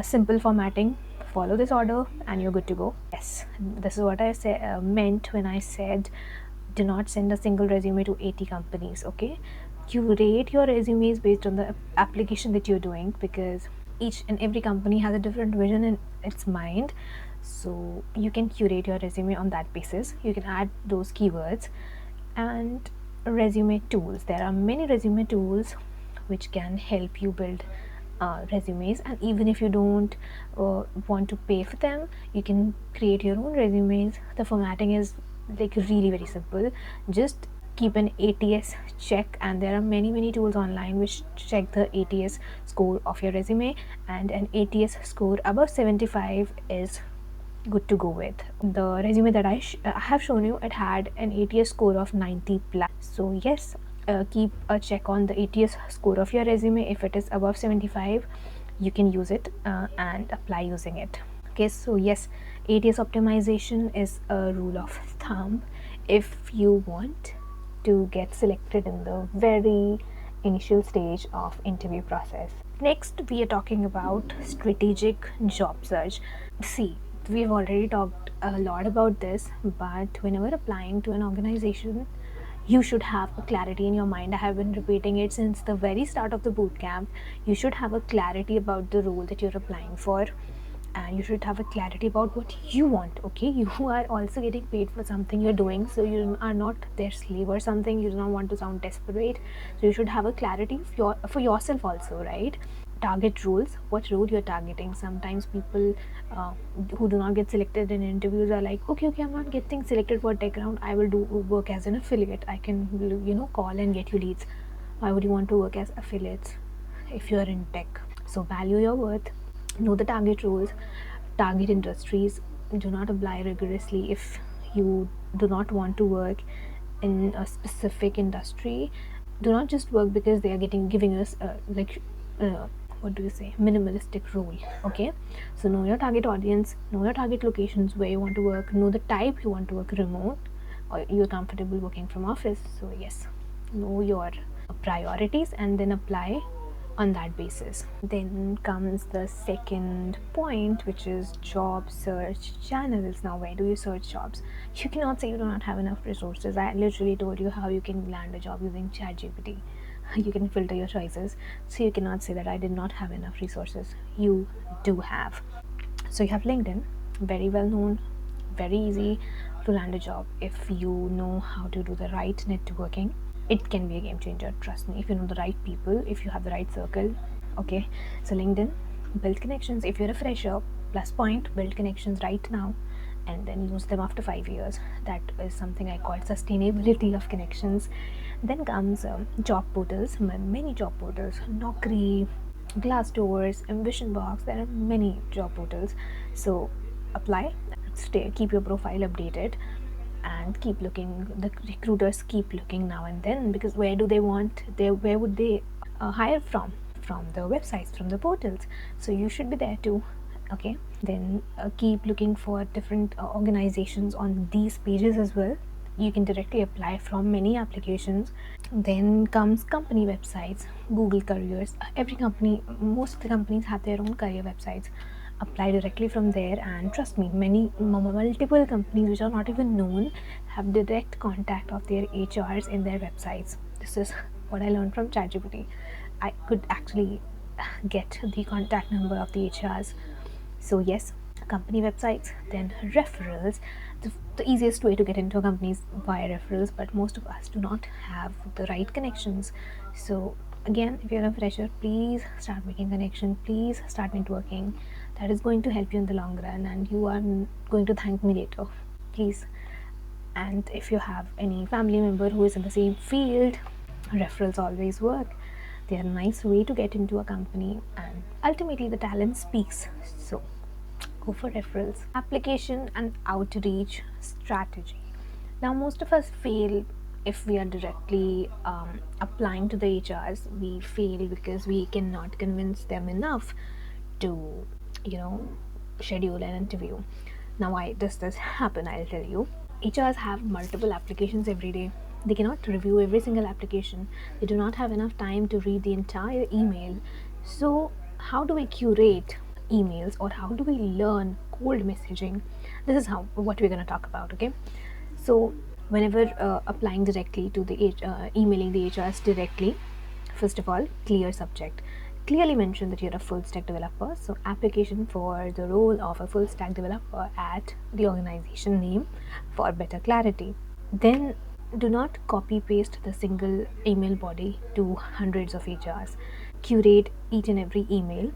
Simple formatting. Follow this order and you're good to go. Yes, this is what I meant when I said do not send a single resume to 80 companies. Okay, curate your resumes based on the application that you're doing, because each and every company has a different vision in its mind. So you can curate your resume on that basis. You can add those keywords. And resume tools, there are many resume tools which can help you build resumes. And even if you don't want to pay for them, you can create your own resumes. The formatting is like really very simple. Just keep an ATS check, and there are many tools online which check the ATS score of your resume, and an ATS score above 75 is good to go with. The resume that I have shown you, it had an ATS score of 90 plus. So yes, keep a check on the ATS score of your resume. If it is above 75, you can use it and apply using it. Okay, so yes, ATS optimization is a rule of thumb if you want to get selected in the very initial stage of interview process. Next, we are talking about strategic job search. See, we've already talked a lot about this, but whenever applying to an organization, you should have a clarity in your mind. I have been repeating it since the very start of the bootcamp. You should have a clarity about the role that you're applying for, and you should have a clarity about what you want. Okay, you are also getting paid for something you're doing, so you are not their slave or something. You do not want to sound desperate, so you should have a clarity for yourself also, right? Target roles, what role you're targeting. Sometimes people uh, who do not get selected in interviews are like, okay, I'm not getting selected for tech round, I will do work as an affiliate. I can, call and get you leads. Why would you want to work as affiliates if you're in tech? So value your worth, know the target roles, target industries. Do not apply rigorously if you do not want to work in a specific industry. Do not just work because they are giving us uh, what do you say, minimalistic role. Okay, so know your target audience, know your target locations where you want to work, know the type you want to work, remote or you're comfortable working from office. So yes, know your priorities and then apply on that basis. Then comes the second point, which is job search channels. Now, where do you search jobs? You cannot say you do not have enough resources. I literally told you how you can land a job using ChatGPT. You can filter your choices. So you cannot say that I did not have enough resources. You do have. So you have LinkedIn, very well known, very easy to land a job if you know how to do the right networking. It can be a game changer, trust me, if you know the right people, if you have the right circle. Okay, so LinkedIn, build connections. If you're a fresher, plus point, build connections right now and then use them after 5 years. That is something I call sustainability of connections. Then comes job portals, many job portals, Naukri, Glassdoors, Ambition Box. There are many job portals. So apply, keep your profile updated, and keep looking. The recruiters keep looking now and then, because where do they want? Where would they hire from? From the websites, from the portals. So you should be there too. Okay. Then keep looking for different organizations on these pages as well. You can directly apply from many applications. Then comes company websites, Google careers. Every company, most of the companies have their own career websites. Apply directly from there, and trust me, multiple companies which are not even known have direct contact of their HRs in their websites. This is what I learned from ChatGPT. I could actually get the contact number of the HRs. So yes, company websites. Then referrals. The easiest way to get into a company is via referrals, but most of us do not have the right connections. So again, if you're a fresher, please start making connections, please start networking. That is going to help you in the long run, and you are going to thank me later, please. And if you have any family member who is in the same field, referrals always work. They are a nice way to get into a company, and ultimately the talent speaks. So go for referrals. Application and outreach strategy. Now, most of us fail if we are directly applying to the HRs. We fail because we cannot convince them enough to, you know, schedule an interview. Now, why does this happen? I'll tell you. HRs have multiple applications every day. They cannot review every single application. They do not have enough time to read the entire email. So, how do we curate emails, or how do we learn cold messaging? This is what we're going to talk about. Okay, so Whenever applying directly to the emailing the HRs directly, first of all, clear subject. Clearly mention that you're a full stack developer. So, application for the role of a full stack developer at the organization name for better clarity. Then, do not copy paste the single email body to hundreds of HRs. Curate each and every email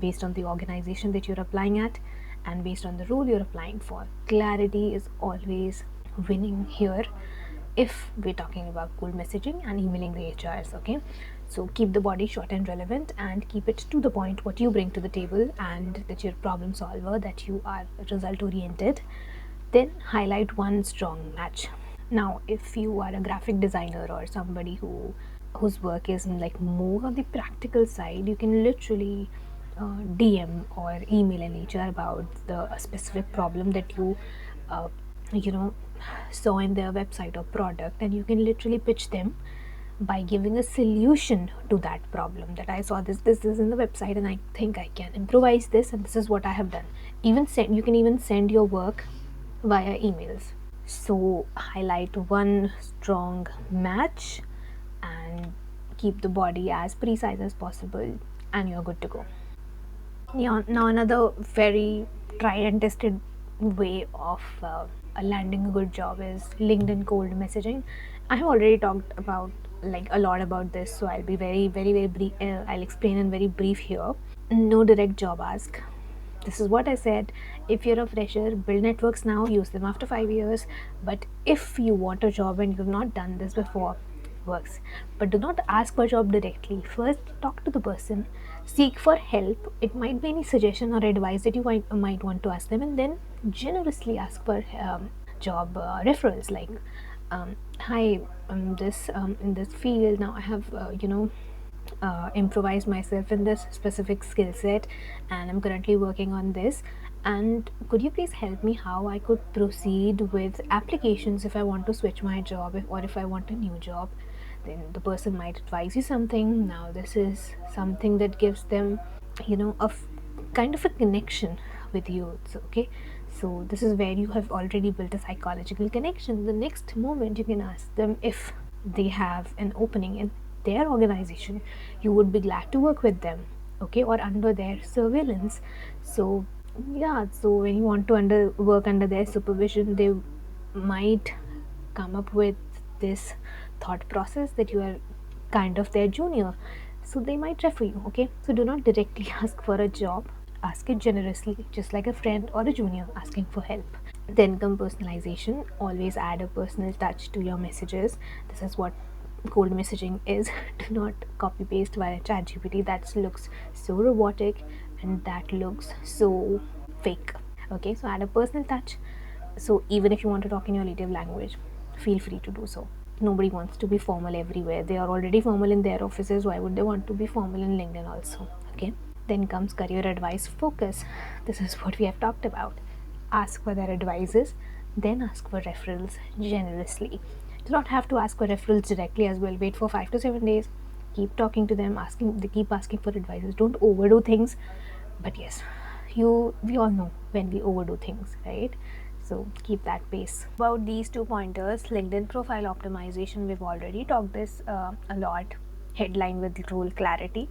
based on the organization that you're applying at and based on the role you're applying for. Clarity is always winning here if we're talking about cold messaging and emailing the HRs. Okay, so keep the body short and relevant and keep it to the point what you bring to the table and that you're a problem solver, that you are result oriented. Then highlight one strong match. Now, if you are a graphic designer or somebody whose work is in like more on the practical side, you can literally DM or email an HR about the specific problem that uh, you know saw in their website or product, and you can literally pitch them by giving a solution to that problem. That I saw this is in the website, and I think I can improvise this, and this is what I have done. Even send you can even send your work via emails. So highlight one strong match and keep the body as precise as possible, and you're good to go. Yeah, now another very tried and tested way of landing a good job is LinkedIn cold messaging. I have already talked about like a lot about this, so I'll be very brief. I'll explain in very brief here. No direct job ask. This is what I said. If you're a fresher, build networks now, use them after 5 years. But if you want a job and you've not done this before, works. But do not ask for a job directly. First, talk to the person, seek for help. It might be any suggestion or advice that you might want to ask them, and then generously ask for job referrals. Like, hi, this in this field now I have improvised myself in this specific skill set, and I'm currently working on this, and could you please help me how I could proceed with applications if I want to switch my job, or if I want a new job. Then the person might advise you something. Now this is something that gives them kind of a connection with you. So okay, so this is where you have already built a psychological connection. The next moment you can ask them if they have an opening in their organization. You would be glad to work with them, okay, or under their surveillance. So yeah, so when you want to work under their supervision, they might come up with this thought process that you are kind of their junior, so they might refer you. Okay, so do not directly ask for a job, ask it generously, just like a friend or a junior asking for help. Then come personalization. Always add a personal touch to your messages. This is what cold messaging is. Do not copy paste via ChatGPT. That looks so robotic and that looks so fake. Okay, so add a personal touch. So even if you want to talk in your native language, feel free to do so. Nobody wants to be formal everywhere. They are already formal in their offices. Why would they want to be formal in LinkedIn also? Okay. Then comes career advice focus. This is what we have talked about. Ask for their advices, then ask for referrals generously. Do not have to ask for referrals directly as well. Wait for 5 to 7 days. Keep talking to them, asking. They keep asking for advices. Don't overdo things. But yes, we all know when we overdo things, right? So keep that pace. About these 2 pointers, LinkedIn profile optimization, we've already talked this a lot. Headline with role clarity.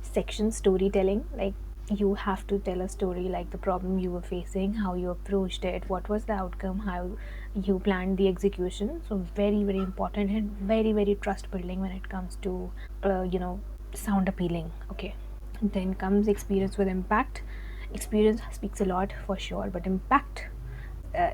Section storytelling, like you have to tell a story, like the problem you were facing, how you approached it, what was the outcome, how you planned the execution. So very important and very trust building when it comes to sound appealing. Okay, then comes experience with impact. Experience speaks a lot for sure, but impact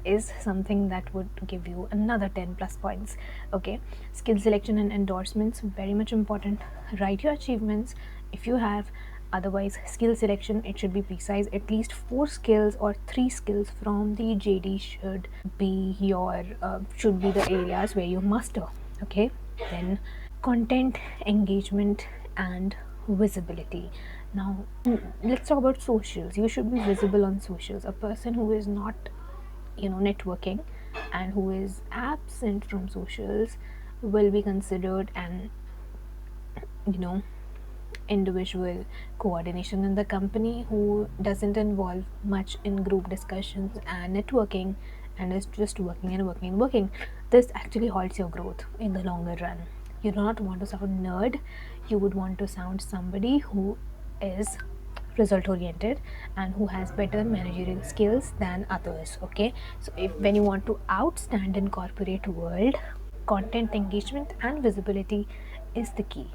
is something that would give you another 10 plus points. Okay, skill selection and endorsements, very much important. Write your achievements if you have. Otherwise, skill selection, it should be precise. At least 4 skills or 3 skills from the JD should be the areas where you master. Okay, then content, engagement, and visibility. Now let's talk about socials. You should be visible on socials. A person who is not networking and who is absent from socials will be considered an you know individual coordination in the company who doesn't involve much in group discussions and networking, and is just working and working and working, this actually halts your growth in the longer run. You do not want to sound nerd, you would want to sound somebody who is result oriented and who has better managerial skills than others. Okay, so if when you want to outstand in corporate world, content engagement and visibility is the key.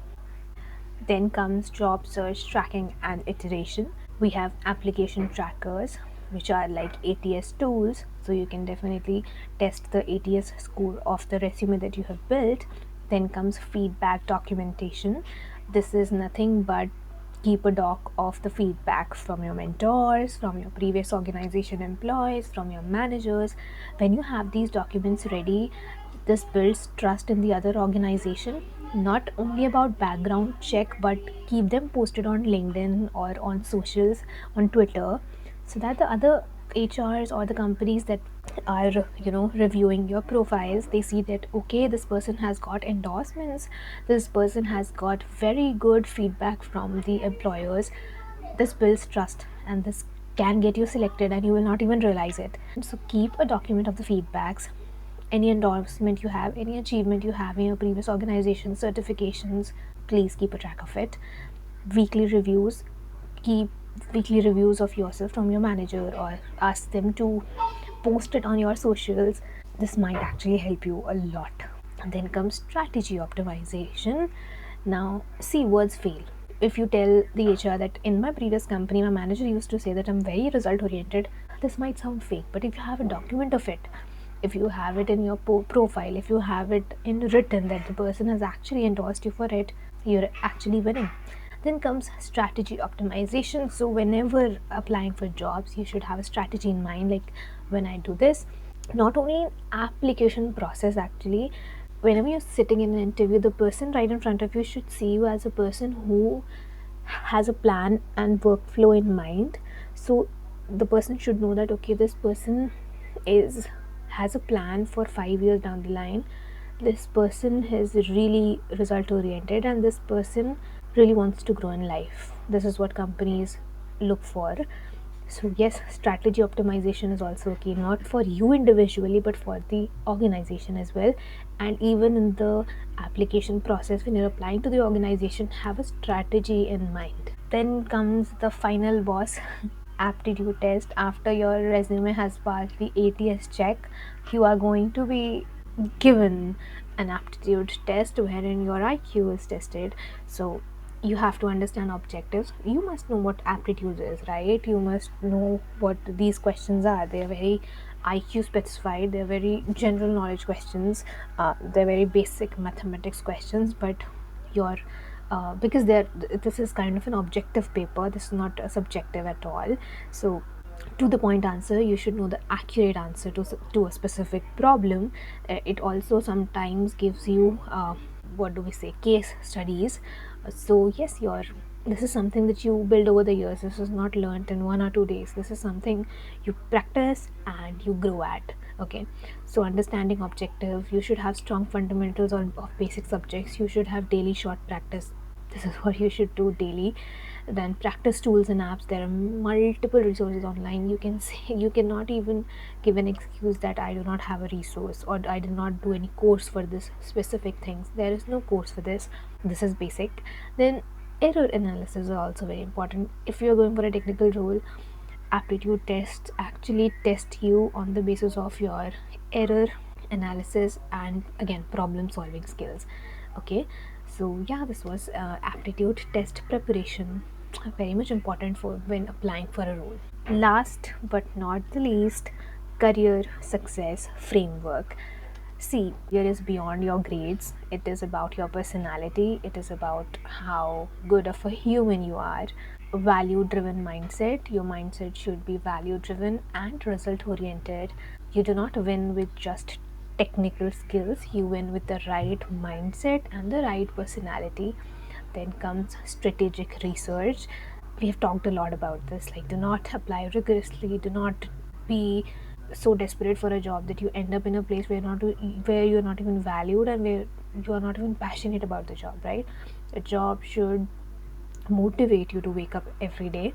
Then comes job search tracking and iteration. We have application trackers, which are like ATS tools, so you can definitely test the ATS score of the resume that you have built. Then comes feedback documentation. This is nothing but keep a doc of the feedback from your mentors, from your previous organization employees, from your managers. When you have these documents ready, this builds trust in the other organization. Not only about background check, but keep them posted on LinkedIn or on socials, on Twitter, so that the other HRs or the companies that are reviewing your profiles, they see that okay, this person has got endorsements, this person has got very good feedback from the employers. This builds trust, and this can get you selected and you will not even realize it. So keep a document of the feedbacks, any endorsement you have, any achievement you have in your previous organization, certifications, please keep a track of it. Weekly reviews, keep weekly reviews of yourself from your manager or ask them to post it on your socials. This might actually help you a lot. And then comes strategy optimization. Now, see, words fail. If you tell the HR that in my previous company, my manager used to say that I'm very result oriented, this might sound fake, but if you have a document of it, if you have it in your profile, if you have it in written that the person has actually endorsed you for it, you're actually winning. Then comes strategy optimization. So whenever applying for jobs, you should have a strategy in mind, like when I do this, not only in application process, actually whenever you're sitting in an interview, the person right in front of you should see you as a person who has a plan and workflow in mind. So the person should know that okay, this person is has a plan for 5 years down the line. This person is really result oriented, and this person really wants to grow in life. This is what companies look for. So yes, strategy optimization is also key, not for you individually but for the organization as well. And even in the application process, when you're applying to the organization, have a strategy in mind. Then comes the final boss, aptitude test. After your resume has passed the ATS check, you are going to be given an aptitude test wherein your IQ is tested. So you have to understand objectives. You must know what aptitude is, right? You must know what these questions are. They're very IQ specified, they're very general knowledge questions, they're very basic mathematics questions, but your because this is kind of an objective paper, this is not a subjective at all. So to the point answer, you should know the accurate answer to a specific problem. It also sometimes gives you what do we say, case studies. So yes, your this is something that you build over the years. This is not learnt in 1 or 2 days. This is something you practice and you grow at. Okay, so understanding objective, you should have strong fundamentals of basic subjects. You should have daily short practice. This is what you should do daily. Then practice tools and apps. There are multiple resources online. You can say, you cannot even give an excuse that I do not have a resource or I did not do any course for this specific things. There is no course for this. This is basic. Then error analysis is also very important. If you're going for a technical role, aptitude tests actually test you on the basis of your error analysis and again problem solving skills. Okay, so yeah, this was aptitude test preparation, very much important for when applying for a role. Last but not the least, career success framework. See, here is beyond your grades. It is about your personality. It is about how good of a human you are. Value driven mindset. Your mindset should be value driven and result oriented. You do not win with just technical skills, you win with the right mindset and the right personality. Then comes strategic research. We have talked a lot about this, like do not apply rigorously, do not be so desperate for a job that you end up in a place where you're not even valued and where you are not even passionate about the job, right? A job should motivate you to wake up every day.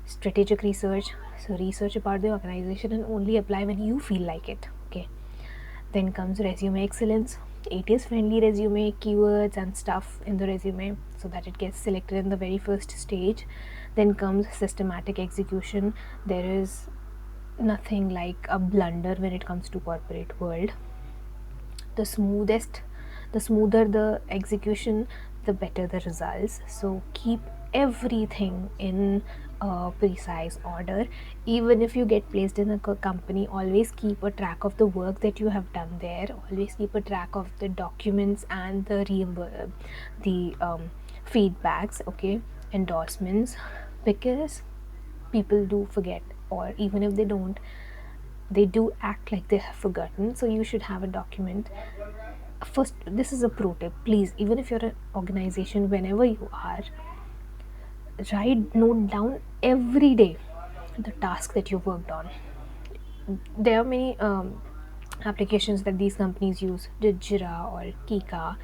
Strategic research, so research about the organization and only apply when you feel like it. Okay. Then comes resume excellence, ATS friendly resume, keywords and stuff in the resume so that it gets selected in the very first stage. Then comes systematic execution. There is nothing like a blunder when it comes to corporate world. The smoothest the smoother the execution, the better the results. So keep everything in a precise order. Even if you get placed in a company, always keep a track of the work that you have done there. Always keep a track of the documents and the feedbacks, okay, endorsements, because people do forget, or even if they don't, they do act like they have forgotten. So you should have a document. First, this is a pro tip, please, even if you're an organization, whenever you are, note down every day the task that you worked on. There are many applications that these companies use, Jira or Kika,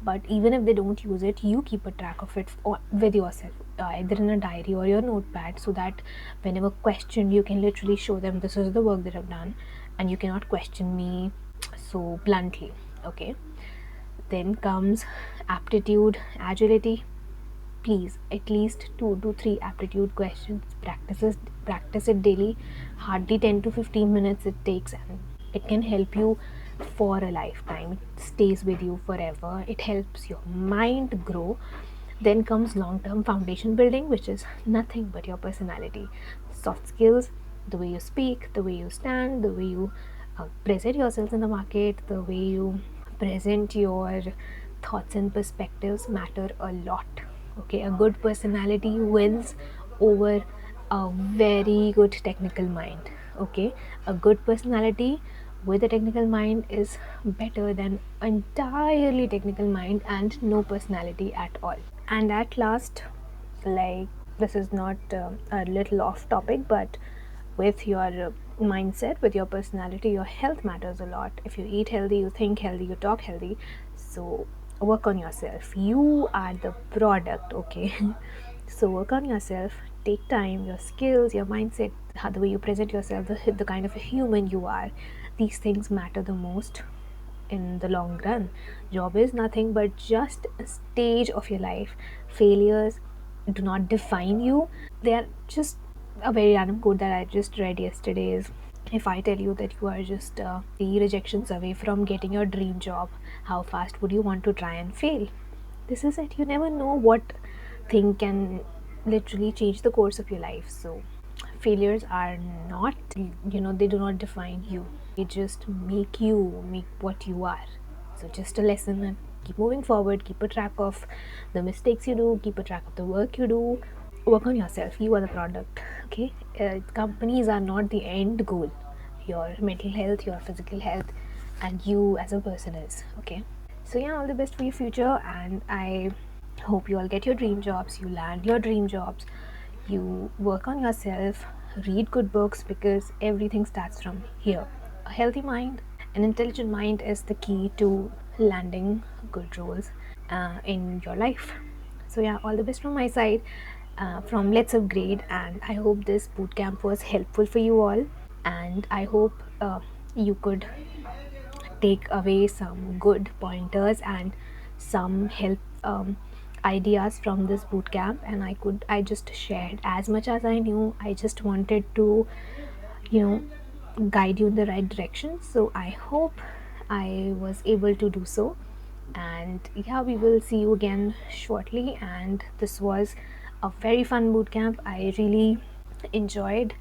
but even if they don't use it, you keep a track of it with yourself, either in a diary or your notepad, so that whenever questioned, you can literally show them this is the work that I've done, and you cannot question me so bluntly. Okay. Then comes aptitude, agility. Please, at least 2 to 3 aptitude questions. Practice it daily. Hardly 10 to 15 minutes it takes, and it can help you for a lifetime. It stays with you forever. It helps your mind grow. Then comes long-term foundation building, which is nothing but your personality, soft skills, the way you speak, the way you stand, the way you present yourself in the market, the way you present your thoughts and perspectives matter a lot. Okay, a good personality wins over a very good technical mind. Okay, a good personality with a technical mind is better than entirely technical mind and no personality at all. And at last, like, this is not a little off topic, but with your mindset, with your personality, your health matters a lot. If you eat healthy, you think healthy, you talk healthy. So work on yourself. You are the product, okay? So work on yourself. Take time, your skills, your mindset, how the way you present yourself, the kind of a human you are. These things matter the most in the long run. Job is nothing but just a stage of your life. Failures do not define you. They are just a very random quote that I just read yesterday is, if I tell you that you are just 3 rejections away from getting your dream job, how fast would you want to try and fail? This is it. You never know what thing can literally change the course of your life. So failures are not, they do not define you. They just make what you are. So just a lesson, and keep moving forward. Keep a track of the mistakes you do, keep a track of the work you do. Work on yourself. You are the product. Okay, companies are not the end goal. Your mental health, your physical health, and you as a person is. Okay, so yeah, all the best for your future, and I hope you all get your dream jobs, you land your dream jobs, you work on yourself, read good books, because everything starts from here. A healthy mind, an intelligent mind is the key to landing good roles in your life. So yeah, all the best from my side, from Let's Upgrade, and I hope this bootcamp was helpful for you all, and I hope you could take away some good pointers and some help ideas from this bootcamp. And I just shared as much as I knew. I just wanted to, you know, guide you in the right direction. So I hope I was able to do so. And yeah, we will see you again shortly. And this was a very fun bootcamp. I really enjoyed,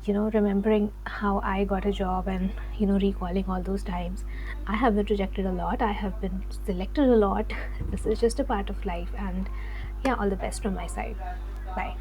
remembering how I got a job, and recalling all those times. I have been rejected a lot, I have been selected a lot. This is just a part of life. And yeah, all the best from my side. Bye.